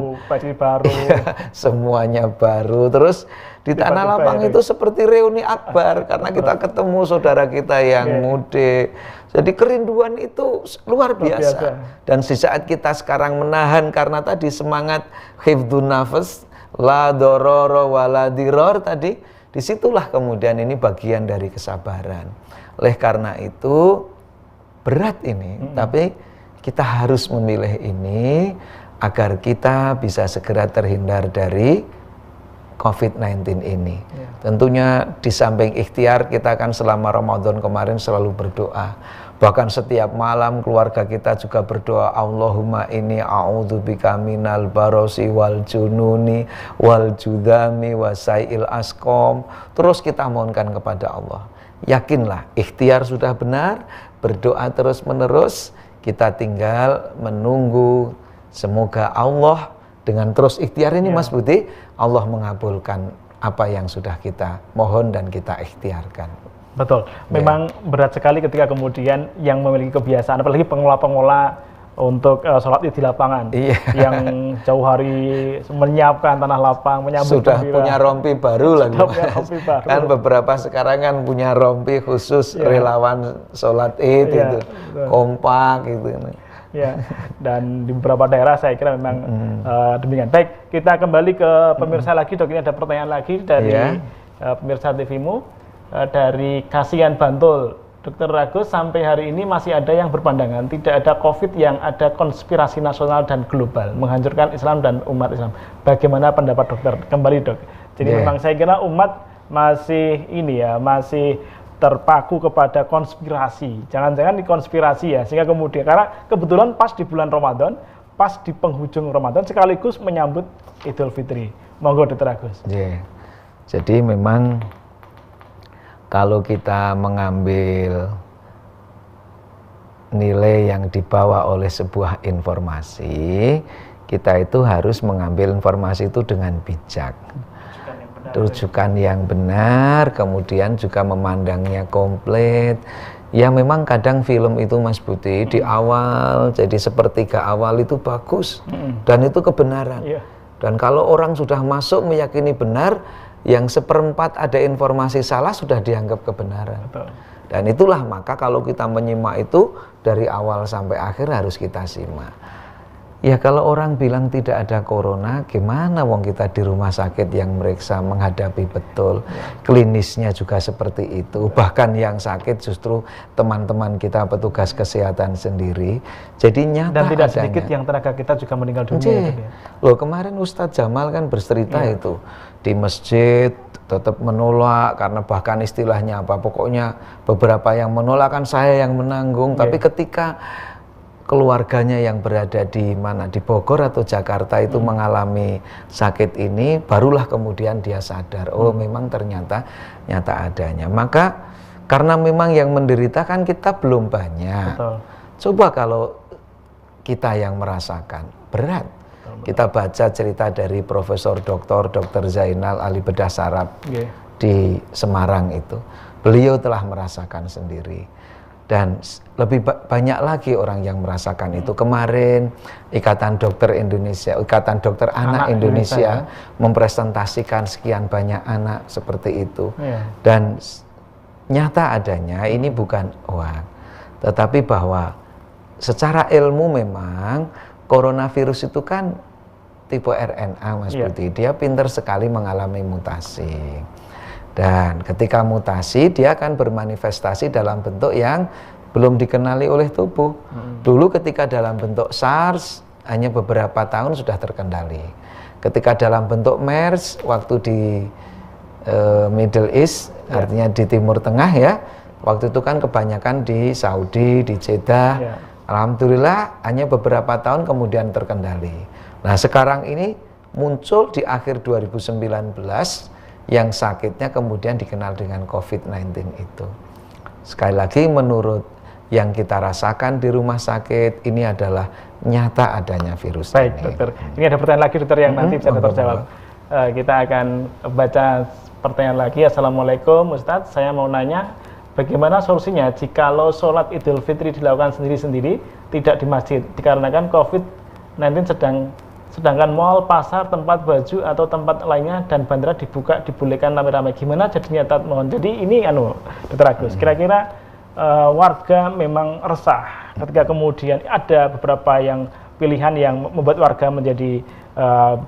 baru, semuanya baru. Terus di tanah lapang itu seperti reuni akbar karena kita ketemu saudara kita yang mudik. Jadi kerinduan itu luar biasa. Dan di saat kita sekarang menahan karena tadi semangat hifdzun nafas, la dororo wala diror tadi, disitulah kemudian ini bagian dari kesabaran. Oleh karena itu berat ini, tapi kita harus memilih ini agar kita bisa segera terhindar dari COVID-19 ini. Tentunya di samping ikhtiar kita kan selama Ramadan kemarin selalu berdoa. Bahkan setiap malam keluarga kita juga berdoa, Allahumma inni a'udzubika minal barosi wal jununi wal judami wasai'il asqam. Terus kita mohonkan kepada Allah. Yakinlah ikhtiar sudah benar, berdoa terus menerus, kita tinggal menunggu semoga Allah dengan terus ikhtiar ini Mas Budi, Allah mengabulkan apa yang sudah kita mohon dan kita ikhtiarkan. Betul, memang berat sekali ketika kemudian yang memiliki kebiasaan, apalagi pengelola-pengelola untuk sholat id di lapangan, yang jauh hari menyiapkan tanah lapang, menyambut sudah gembira. Punya rompi baru lagi, kan beberapa sekarang kan punya rompi khusus relawan sholat id itu, kompak gitu. Ya, dan di beberapa daerah saya kira memang demikian. Baik, kita kembali ke pemirsa lagi, Dok. Ini ada pertanyaan lagi dari pemirsa TV-mu. Dari Kasihan Bantul, Dr. Agus, sampai hari ini masih ada yang berpandangan tidak ada COVID, yang ada konspirasi nasional dan global menghancurkan Islam dan umat Islam. Bagaimana pendapat dokter? Kembali, Dok. Jadi memang saya kira umat masih masih terpaku kepada konspirasi. Jangan-jangan di konspirasi ya, sehingga kemudian karena kebetulan pas di bulan Ramadan, pas di penghujung Ramadan sekaligus menyambut Idul Fitri. Monggo, Dr. Agus. Jadi memang kalau kita mengambil nilai yang dibawa oleh sebuah informasi, kita itu harus mengambil informasi itu dengan bijak. Rujukan yang benar, kemudian juga memandangnya komplit. Ya memang kadang film itu Mas Budi di awal, jadi sepertiga awal itu bagus, dan itu kebenaran. Dan kalau orang sudah masuk meyakini benar, yang seperempat ada informasi salah sudah dianggap kebenaran. Dan itulah maka kalau kita menyimak itu dari awal sampai akhir harus kita simak. Ya kalau orang bilang tidak ada corona, gimana wong kita di rumah sakit yang meriksa menghadapi betul, klinisnya juga seperti itu. Bahkan yang sakit justru teman-teman kita petugas kesehatan sendiri. Jadi nyata dan tidak adanya. Sedikit yang tenaga kita juga meninggal dunia. Loh kemarin Ustadz Jamal kan bercerita itu di masjid tetap menolak karena bahkan istilahnya apa, pokoknya beberapa yang menolak kan saya yang menanggung. Tapi ketika keluarganya yang berada di mana, di Bogor atau Jakarta itu mengalami sakit ini, barulah kemudian dia sadar, oh memang ternyata nyata adanya. Maka karena memang yang menderita kan kita belum banyak. Coba kalau kita yang merasakan berat. Kita baca cerita dari Profesor Dr. Zainal Ali Bedah Saraf di Semarang itu. Beliau telah merasakan sendiri. Dan lebih banyak lagi orang yang merasakan itu. Kemarin Ikatan Dokter Indonesia, Ikatan Dokter Anak Indonesia mempresentasikan sekian banyak anak seperti itu. Dan nyata adanya ini bukan hoax, tetapi bahwa secara ilmu memang coronavirus itu kan tipe RNA, Mas Budi. Dia pintar sekali mengalami mutasi. Dan ketika mutasi, dia akan bermanifestasi dalam bentuk yang belum dikenali oleh tubuh. Dulu ketika dalam bentuk SARS, hanya beberapa tahun sudah terkendali. Ketika dalam bentuk MERS, waktu di Middle East, artinya di Timur Tengah ya, waktu itu kan kebanyakan di Saudi, di Jeddah. Alhamdulillah hanya beberapa tahun kemudian terkendali. Nah sekarang ini muncul di akhir 2019 yang sakitnya kemudian dikenal dengan COVID-19 itu. Sekali lagi menurut yang kita rasakan di rumah sakit ini adalah nyata adanya virus Baik, ini. dokter. Ini ada pertanyaan lagi dokter yang nanti bisa dokter jawab. Kita akan baca pertanyaan lagi. Assalamualaikum Ustadz, saya mau nanya bagaimana solusinya jikalau sholat Idul Fitri dilakukan sendiri-sendiri tidak di masjid dikarenakan COVID-19 sedangkan mal, pasar, tempat baju atau tempat lainnya dan bandara dibuka dibolehkan rame-rame. Gimana jadinya Tat? Mohon. Jadi ini Dr. Agus, kira-kira warga memang resah ketika kemudian ada beberapa yang pilihan yang membuat warga menjadi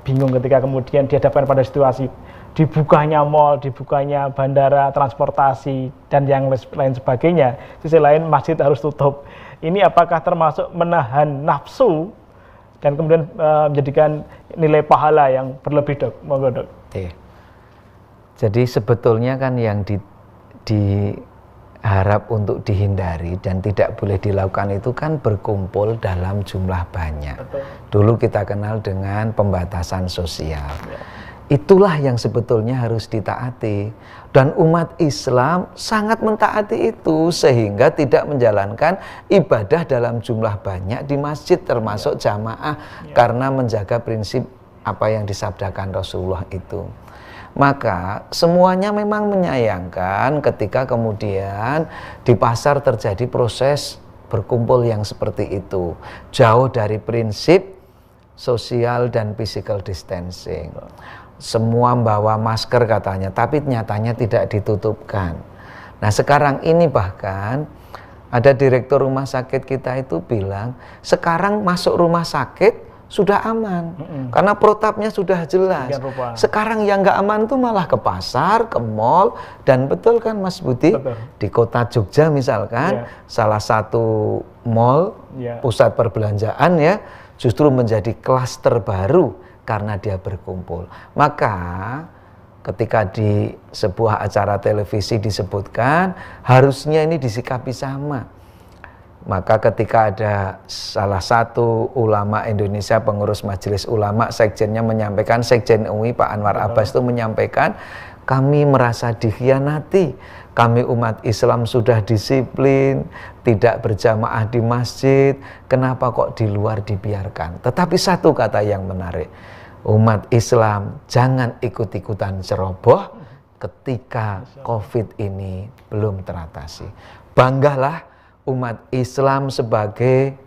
bingung ketika kemudian dihadapkan pada situasi dibukanya mal, dibukanya bandara, transportasi dan yang lain sebagainya. Sisi lain masjid harus tutup. Ini apakah termasuk menahan nafsu dan kemudian menjadikan nilai pahala yang berlebih, Dok? Monggo, Dok. Jadi sebetulnya kan yang diharap untuk dihindari dan tidak boleh dilakukan itu kan berkumpul dalam jumlah banyak. Betul. Dulu kita kenal dengan pembatasan sosial. Itulah yang sebetulnya harus ditaati. Dan umat Islam sangat mentaati itu sehingga tidak menjalankan ibadah dalam jumlah banyak di masjid termasuk jamaah karena menjaga prinsip apa yang disabdakan Rasulullah itu. Maka semuanya memang menyayangkan ketika kemudian di pasar terjadi proses berkumpul yang seperti itu. Jauh dari prinsip social dan physical distancing. Semua membawa masker katanya, tapi nyatanya tidak ditutupkan. Nah sekarang ini bahkan ada direktur rumah sakit kita itu bilang, sekarang masuk rumah sakit sudah aman, karena protapnya sudah jelas. Sekarang yang nggak aman tuh malah ke pasar, ke mall, dan betul kan Mas Budi, di kota Jogja misalkan, salah satu mall, pusat perbelanjaan ya, justru menjadi klaster baru karena dia berkumpul. Maka ketika di sebuah acara televisi disebutkan harusnya ini disikapi sama. Maka ketika ada salah satu ulama Indonesia, pengurus majelis ulama, sekjennya menyampaikan, Sekjen UI Pak Anwar Abbas itu menyampaikan, kami merasa dikhianati. Kami umat Islam sudah disiplin, tidak berjamaah di masjid, kenapa kok di luar dibiarkan? Tetapi satu kata yang menarik, umat Islam jangan ikut-ikutan ceroboh ketika COVID ini belum teratasi. Banggalah umat Islam sebagai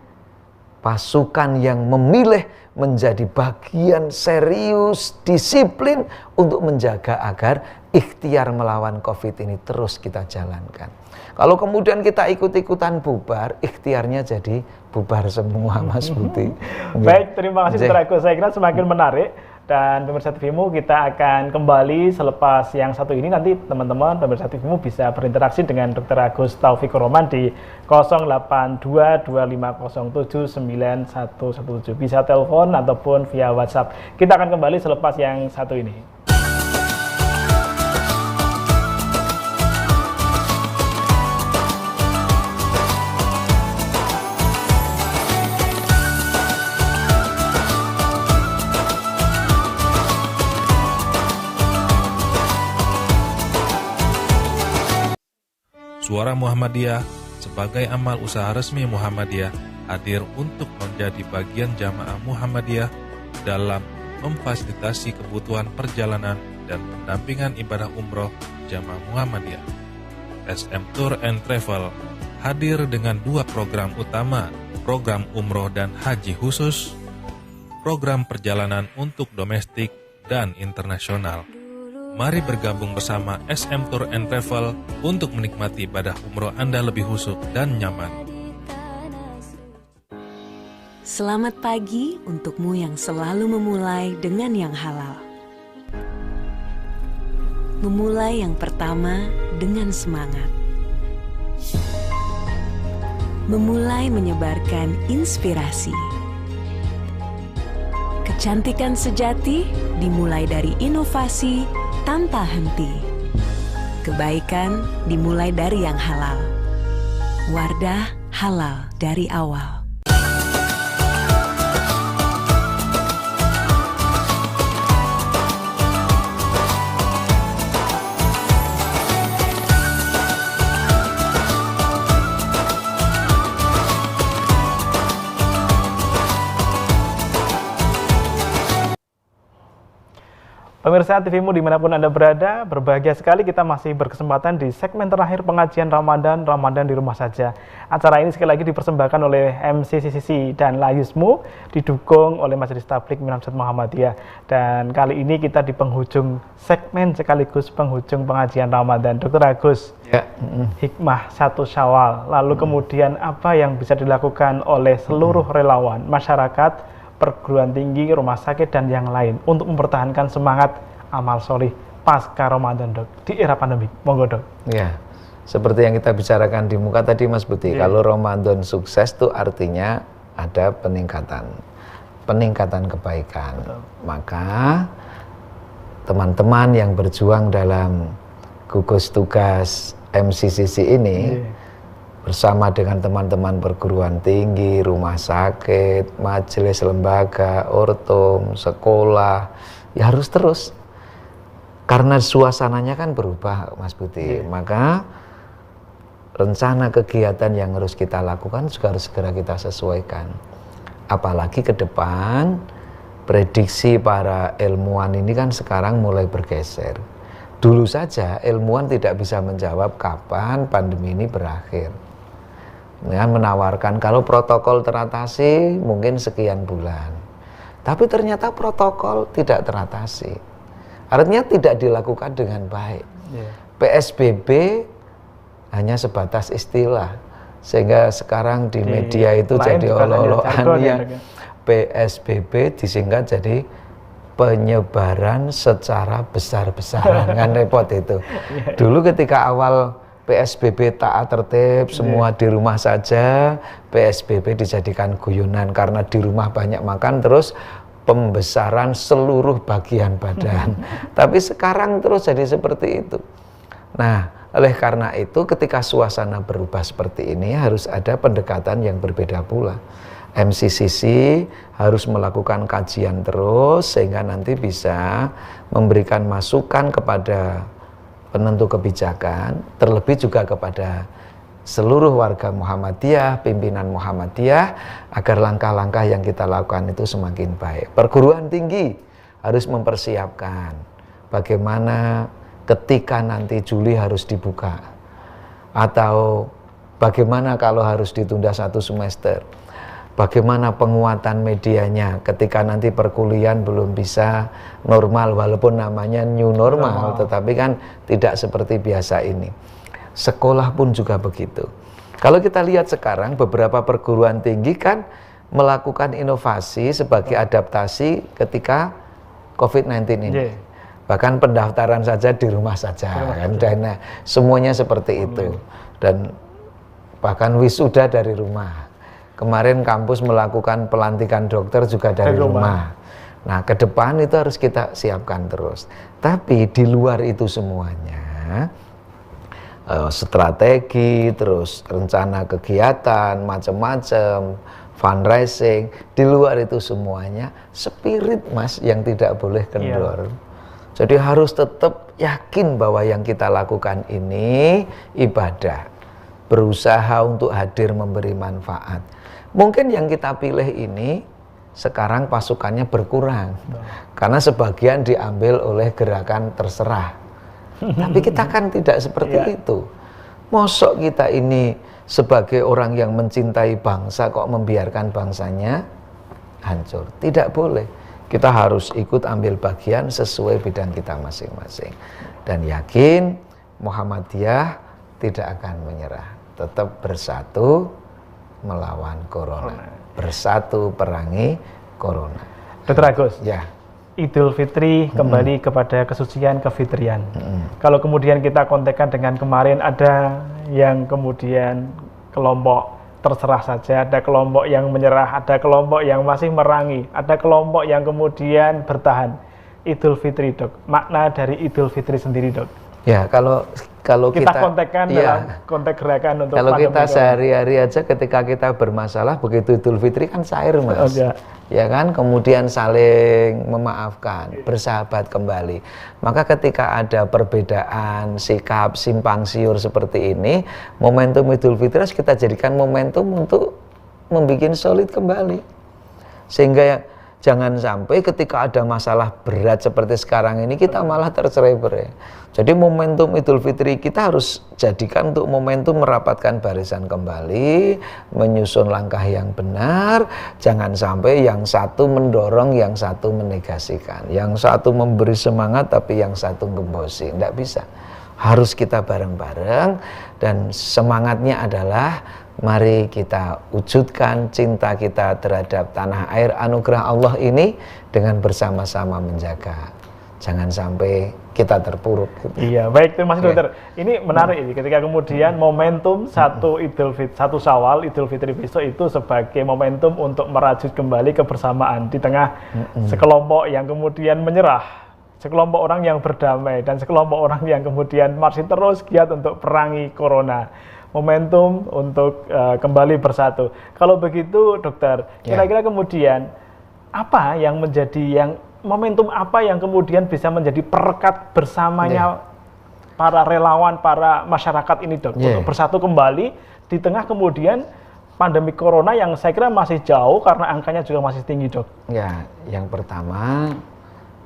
pasukan yang memilih menjadi bagian serius, disiplin untuk menjaga agar ikhtiar melawan COVID ini terus kita jalankan. Kalau kemudian kita ikut-ikutan bubar, ikhtiarnya jadi bubar semua, Mas Budi. Baik, terima kasih Dr. Agus. Saya kira semakin menarik. Dan pemirsa TVmu, kita akan kembali selepas yang satu ini. Nanti teman-teman pemirsa TVmu bisa berinteraksi dengan Dr. Agus Taufikur Rahman di 0822507917. Bisa telepon ataupun via WhatsApp. Kita akan kembali selepas yang satu ini. Suara Muhammadiyah sebagai amal usaha resmi Muhammadiyah hadir untuk menjadi bagian jamaah Muhammadiyah dalam memfasilitasi kebutuhan perjalanan dan pendampingan ibadah umroh jamaah Muhammadiyah. SM Tour and Travel hadir dengan dua program utama, program umroh dan haji khusus, program perjalanan untuk domestik dan internasional. Mari bergabung bersama SM Tour and Travel untuk menikmati ibadah umroh Anda lebih khusyuk dan nyaman. Selamat pagi untukmu yang selalu memulai dengan yang halal. Memulai yang pertama dengan semangat. Memulai menyebarkan inspirasi. Kecantikan sejati dimulai dari inovasi tanpa henti. Kebaikan dimulai dari yang halal. Wardah halal dari awal. Pemirsa TVmu dimanapun Anda berada, berbahagia sekali kita masih berkesempatan di segmen terakhir pengajian Ramadan di rumah saja. Acara ini sekali lagi dipersembahkan oleh MCCCC dan Layusmu, didukung oleh Majelis Tabligh Minamsat Muhammadiyah. Dan kali ini kita di penghujung segmen sekaligus penghujung pengajian Ramadan. Dr. Agus, Ya. hikmah 1 Syawal, lalu kemudian apa yang bisa dilakukan oleh seluruh relawan, masyarakat, perguruan tinggi, rumah sakit, dan yang lain untuk mempertahankan semangat amal solih pasca Ramadan, Dok, di era pandemi. Monggo, Dok. Ya, seperti yang kita bicarakan di muka tadi, Mas Budi, kalau Ramadan sukses itu artinya ada peningkatan kebaikan. Betul. Maka teman-teman yang berjuang dalam gugus tugas MCCC ini bersama dengan teman-teman perguruan tinggi, rumah sakit, majelis lembaga, ortom, sekolah, ya harus terus. Karena suasananya kan berubah, Mas Budi. Maka rencana kegiatan yang harus kita lakukan juga harus segera kita sesuaikan. Apalagi ke depan, prediksi para ilmuwan ini kan sekarang mulai bergeser. Dulu saja ilmuwan tidak bisa menjawab kapan pandemi ini berakhir. Dengan menawarkan kalau protokol teratasi mungkin sekian bulan, tapi ternyata protokol tidak teratasi, artinya tidak dilakukan dengan baik. PSBB hanya sebatas istilah, sehingga sekarang di media itu jadi olok-olokan ya, PSBB disingkat jadi penyebaran secara besar-besaran. Kan repot itu. Dulu ketika awal PSBB taat tertib, semua di rumah saja, PSBB dijadikan guyonan karena di rumah banyak makan, terus pembesaran seluruh bagian badan. Tapi sekarang terus jadi seperti itu. Nah, oleh karena itu ketika suasana berubah seperti ini harus ada pendekatan yang berbeda pula. MCCC harus melakukan kajian terus sehingga nanti bisa memberikan masukan kepada penentu kebijakan, terlebih juga kepada seluruh warga Muhammadiyah, pimpinan Muhammadiyah, agar langkah-langkah yang kita lakukan itu semakin baik. Perguruan tinggi harus mempersiapkan bagaimana ketika nanti Juli harus dibuka, atau bagaimana kalau harus ditunda 1 semester, bagaimana penguatan medianya ketika nanti perkuliahan belum bisa normal, walaupun namanya new normal, tetapi kan tidak seperti biasa ini. Sekolah pun juga begitu. Kalau kita lihat sekarang beberapa perguruan tinggi kan melakukan inovasi sebagai adaptasi ketika COVID-19 ini. Bahkan pendaftaran saja di rumah saja, kan, dan semuanya seperti itu. Dan bahkan wisuda dari rumah. Kemarin kampus melakukan pelantikan dokter juga dari rumah. Nah, ke depan itu harus kita siapkan terus. Tapi di luar itu semuanya, strategi, terus rencana kegiatan, macam-macam, fundraising, di luar itu semuanya, spirit, Mas, yang tidak boleh kendor. Jadi harus tetap yakin bahwa yang kita lakukan ini ibadah, berusaha untuk hadir memberi manfaat. Mungkin yang kita pilih ini sekarang pasukannya berkurang karena sebagian diambil oleh gerakan terserah. Tapi kita kan tidak seperti itu. Mosok kita ini sebagai orang yang mencintai bangsa kok membiarkan bangsanya hancur? Tidak boleh. Kita harus ikut ambil bagian sesuai bidang kita masing-masing. Dan yakin Muhammadiyah tidak akan menyerah. Tetap bersatu melawan corona. bersatu perangi corona. Dr. Agus, Ya. Idul Fitri kembali kepada kesucian kefitrian. Kalau kemudian kita kontekan dengan kemarin, ada yang kemudian kelompok terserah saja, ada kelompok yang menyerah, ada kelompok yang masih merangi, ada kelompok yang kemudian bertahan. Idul Fitri, Dok. Makna dari Idul Fitri sendiri, Dok. Ya, kalau Kita kontekan dalam konteks gerakan untuk kalau kita pandemi sehari-hari aja ketika kita bermasalah, begitu Idul Fitri kan cair, Mas. ya. Ya kan, kemudian saling memaafkan, bersahabat kembali. Maka ketika ada perbedaan sikap simpang siur seperti ini, momentum Idul Fitri harus kita jadikan momentum untuk membuat solid kembali. Sehingga jangan sampai ketika ada masalah berat seperti sekarang ini kita malah tercerai-berai. Jadi momentum Idul Fitri kita harus jadikan untuk momentum merapatkan barisan kembali, menyusun langkah yang benar. Jangan sampai yang satu mendorong, yang satu menegasikan, yang satu memberi semangat tapi yang satu gembosi. Tidak bisa. Harus kita bareng-bareng, dan semangatnya adalah mari kita wujudkan cinta kita terhadap tanah air anugerah Allah ini dengan bersama-sama menjaga. Jangan sampai kita terpuruk. Gitu. Iya, baik, terima kasih dokter. Ini menarik ini ketika kemudian momentum satu Syawal, Idul Fitri besok itu sebagai momentum untuk merajut kembali kebersamaan di tengah sekelompok yang kemudian menyerah, sekelompok orang yang berdamai, dan sekelompok orang yang kemudian masih terus giat untuk perangi corona. Momentum untuk kembali bersatu. Kalau begitu, dokter, kira-kira kemudian apa yang menjadi momentum apa yang kemudian bisa menjadi perekat bersamanya para relawan, para masyarakat ini, dok, untuk bersatu kembali di tengah kemudian pandemi corona yang saya kira masih jauh karena angkanya juga masih tinggi, dok? Ya, yang pertama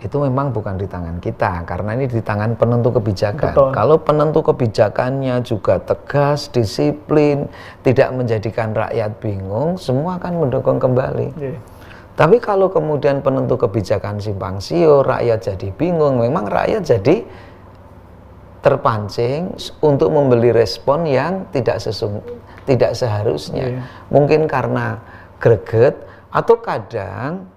itu memang bukan di tangan kita, karena ini di tangan penentu kebijakan. Betul. Kalau penentu kebijakannya juga tegas, disiplin, tidak menjadikan rakyat bingung, semua akan mendukung kembali. Tapi kalau kemudian penentu kebijakan simpang siur, rakyat jadi bingung, memang rakyat jadi terpancing untuk membeli respon yang tidak seharusnya. Mungkin karena greget, atau kadang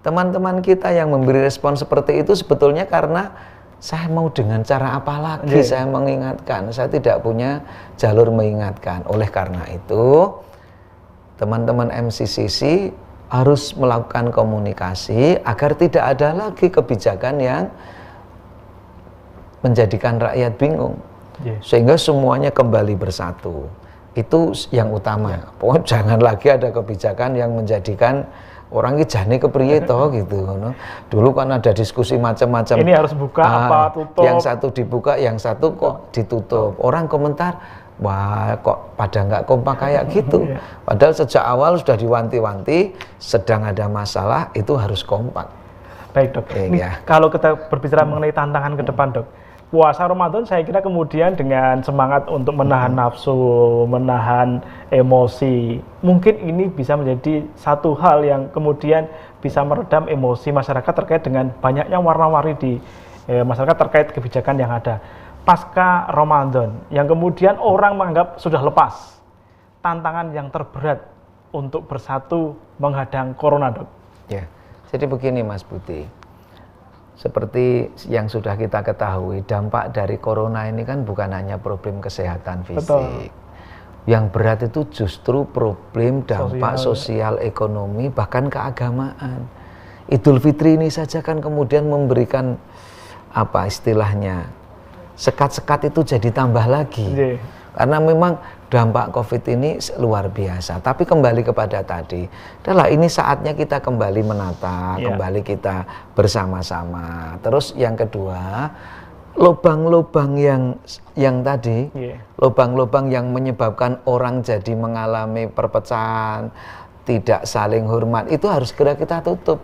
teman-teman kita yang memberi respon seperti itu sebetulnya karena saya mau dengan cara apa lagi saya mengingatkan, saya tidak punya jalur mengingatkan. Oleh karena itu, teman-teman MCCC harus melakukan komunikasi agar tidak ada lagi kebijakan yang menjadikan rakyat bingung, sehingga semuanya kembali bersatu. Itu yang utama. Pokoknya jangan lagi ada kebijakan yang menjadikan orang ini jane kepriye toh gitu. Dulu kan ada diskusi macam-macam. Ini harus buka apa tutup. Yang satu dibuka, yang satu kok ditutup. Orang komentar, wah kok pada nggak kompak kayak gitu. Padahal sejak awal sudah diwanti-wanti, sedang ada masalah itu harus kompak. Baik, dok. Kalau kita berbicara mengenai tantangan ke depan, dok, puasa Ramadan saya kira kemudian dengan semangat untuk menahan nafsu, menahan emosi, mungkin ini bisa menjadi satu hal yang kemudian bisa meredam emosi masyarakat terkait dengan banyaknya warna-warni di masyarakat terkait kebijakan yang ada. Pasca Ramadan, yang kemudian orang menganggap sudah lepas, tantangan yang terberat untuk bersatu menghadang corona, dok. Ya, jadi begini Mas Budi. Seperti yang sudah kita ketahui, dampak dari corona ini kan bukan hanya problem kesehatan fisik. Betul. Yang berat itu justru problem dampak sosial, ekonomi, bahkan keagamaan. Idul Fitri ini saja kan kemudian memberikan apa istilahnya, sekat-sekat itu jadi tambah lagi. Karena memang dampak COVID ini luar biasa. Tapi kembali kepada tadi, adalah ini saatnya kita kembali menata, kembali kita bersama-sama. Terus yang kedua, lubang-lubang yang tadi, lubang-lubang yang menyebabkan orang jadi mengalami perpecahan, tidak saling hormat, itu harus segera kita tutup.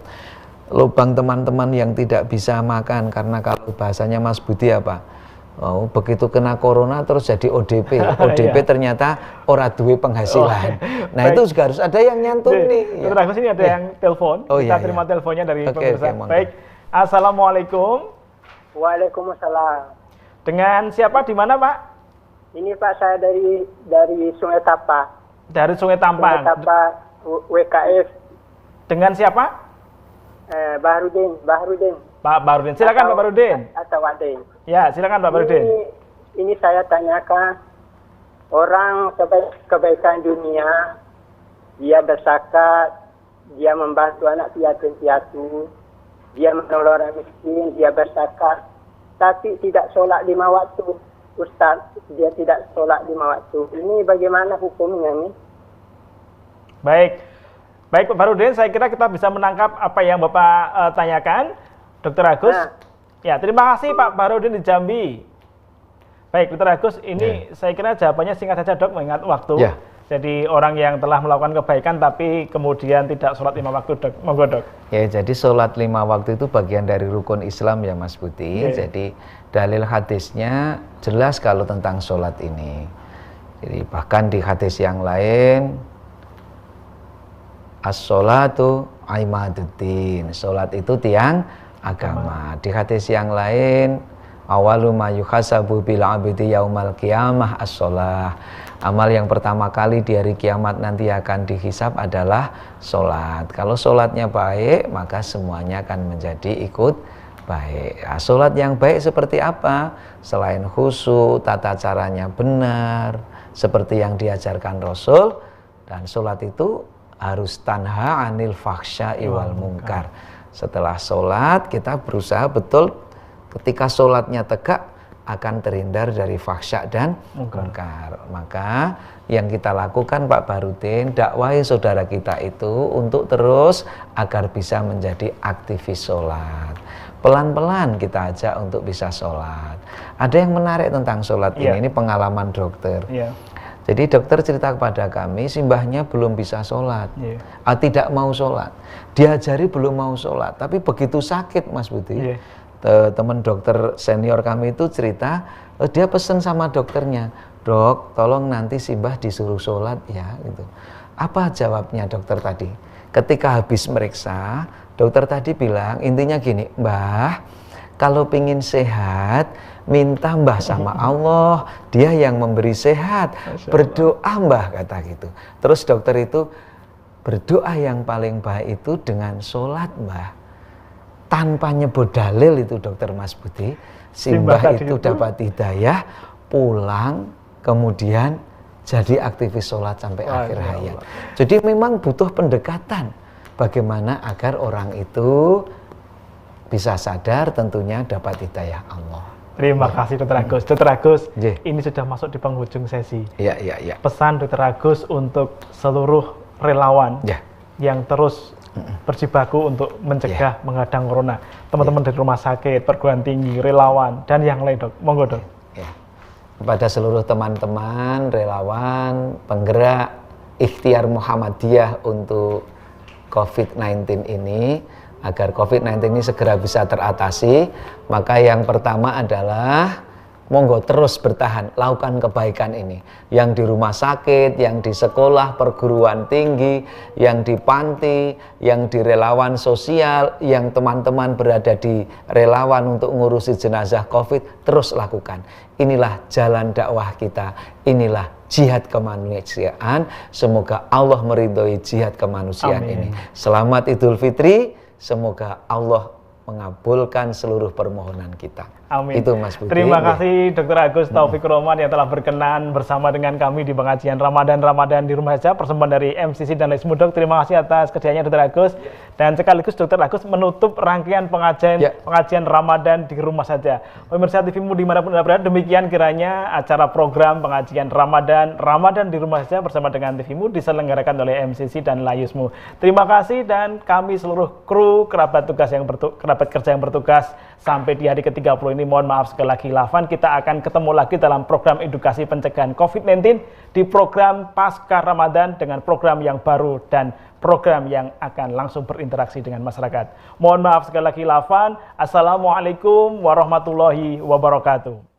Lubang teman-teman yang tidak bisa makan, karena kalau bahasanya Mas Budi apa? Oh, begitu kena corona terus jadi ODP. ODP ternyata ora duwe penghasilan. Nah, itu juga harus ada yang nyantuni. Dokter Agus, ini ada yang telepon. Kita terima teleponnya dari pemirsa. Baik. Assalamualaikum. Waalaikumsalam. Dengan siapa, di mana, Pak? Ini Pak, saya dari Sungai Tapa. Dari Sungai Tampang. Sungai Tapa, WKF. Dengan siapa? Bahrudin. Pak Bahrudin. Silakan Pak Bahrudin. Atau Wadin. Ya, silakan Pak Bahrudin. Ini saya tanyakan, orang kebaikan dunia, dia berzakat, dia membantu anak piatu, dia menolong orang miskin, dia berzakat, tapi tidak sholat 5 waktu. Ustaz, dia tidak sholat 5 waktu. Ini bagaimana hukumnya nih? Baik Pak Bahrudin, saya kira kita bisa menangkap apa yang Bapak tanyakan, Dr. Agus. Ya, terima kasih Pak Bahrudin di Jambi. Baik, Dr. Agus, ini saya kira jawabannya singkat saja Dok, mengingat waktu. Ya. Jadi orang yang telah melakukan kebaikan tapi kemudian tidak sholat 5 waktu, Dok. Monggo Dok. Ya, jadi sholat 5 waktu itu bagian dari rukun Islam ya Mas Budi. Jadi dalil hadisnya jelas kalau tentang sholat ini. Jadi bahkan di hadis yang lain, as-sholatu imaduddin, sholat itu tiang agama. Di hadis yang lain, awalu ma yuhasabu bil abdi yaumal qiyamah as-sholah. Amal yang pertama kali di hari kiamat nanti akan dihisab adalah sholat. Kalau sholatnya baik, maka semuanya akan menjadi ikut baik. Nah, sholat yang baik seperti apa? Selain khusyuk, tata caranya benar, seperti yang diajarkan Rasul. Dan sholat itu harus tanha anil fahsya'i wal munkar. Setelah sholat, kita berusaha betul ketika sholatnya tegak, akan terhindar dari fahsya dan munkar. Maka yang kita lakukan Pak Bahrudin, dakwahi saudara kita itu untuk terus agar bisa menjadi aktivis sholat. Pelan-pelan kita ajak untuk bisa sholat. Ada yang menarik tentang sholat ini pengalaman dokter. Jadi dokter cerita kepada kami, simbahnya belum bisa sholat, tidak mau sholat. Diajari belum mau sholat, tapi begitu sakit Mas Budi. Teman dokter senior kami itu cerita, dia pesen sama dokternya, dok tolong nanti simbah disuruh sholat ya gitu. Apa jawabnya dokter tadi? Ketika habis meriksa, dokter tadi bilang intinya gini, mbah kalau pingin sehat minta mbah sama Allah, dia yang memberi sehat, berdoa mbah kata gitu. Terus dokter itu, berdoa yang paling baik itu dengan sholat mbah. Tanpa nyebut dalil itu dokter Mas Budi, simbah itu dapat hidayah, pulang, kemudian jadi aktivis sholat sampai akhir hayat. Jadi memang butuh pendekatan bagaimana agar orang itu bisa sadar, tentunya dapat hidayah Allah. Terima kasih Dr. Agus. Dr. Agus, ini sudah masuk di penghujung sesi. Pesan Dr. Agus untuk seluruh relawan yang terus berjibaku untuk mencegah, menghadang corona, teman-teman dari rumah sakit, perguruan tinggi, relawan, dan yang lain Dok. Monggo Dok. Kepada seluruh teman-teman, relawan, penggerak ikhtiar Muhammadiyah untuk COVID-19 ini, agar COVID-19 ini segera bisa teratasi, maka yang pertama adalah monggo terus bertahan, lakukan kebaikan ini. Yang di rumah sakit, yang di sekolah, perguruan tinggi, yang di panti, yang di relawan sosial, yang teman-teman berada di relawan untuk ngurusi jenazah COVID, terus lakukan. Inilah jalan dakwah kita, inilah jihad kemanusiaan. Semoga Allah meridhoi jihad kemanusiaan ini. Selamat Idul Fitri, semoga Allah mengabulkan seluruh permohonan kita. Amin. Itu Mas Budi. Terima kasih Dr. Agus Taufik Rohman yang telah berkenan bersama dengan kami di pengajian Ramadan di rumah saja, persembahan dari MCC dan Laismu Dok. Terima kasih atas kerjanya Dr. Agus. Dan sekaligus Dr. Agus menutup rangkaian pengajian Ramadan di rumah saja. Pemirsa TVmu dimanapun Anda berada, demikian kiranya acara program pengajian Ramadan di rumah saja bersama dengan TVmu diselenggarakan oleh MCC dan Layusmu. Terima kasih, dan kami seluruh kru kerabat kerja yang bertugas sampai di hari ke-30 ini mohon maaf sekali lagi khilafan. Kita akan ketemu lagi dalam program edukasi pencegahan COVID-19 di program Pasca Ramadan dengan program yang baru dan program yang akan langsung berinteraksi dengan masyarakat. Mohon maaf sekali lagi khilafan. Assalamualaikum warahmatullahi wabarakatuh.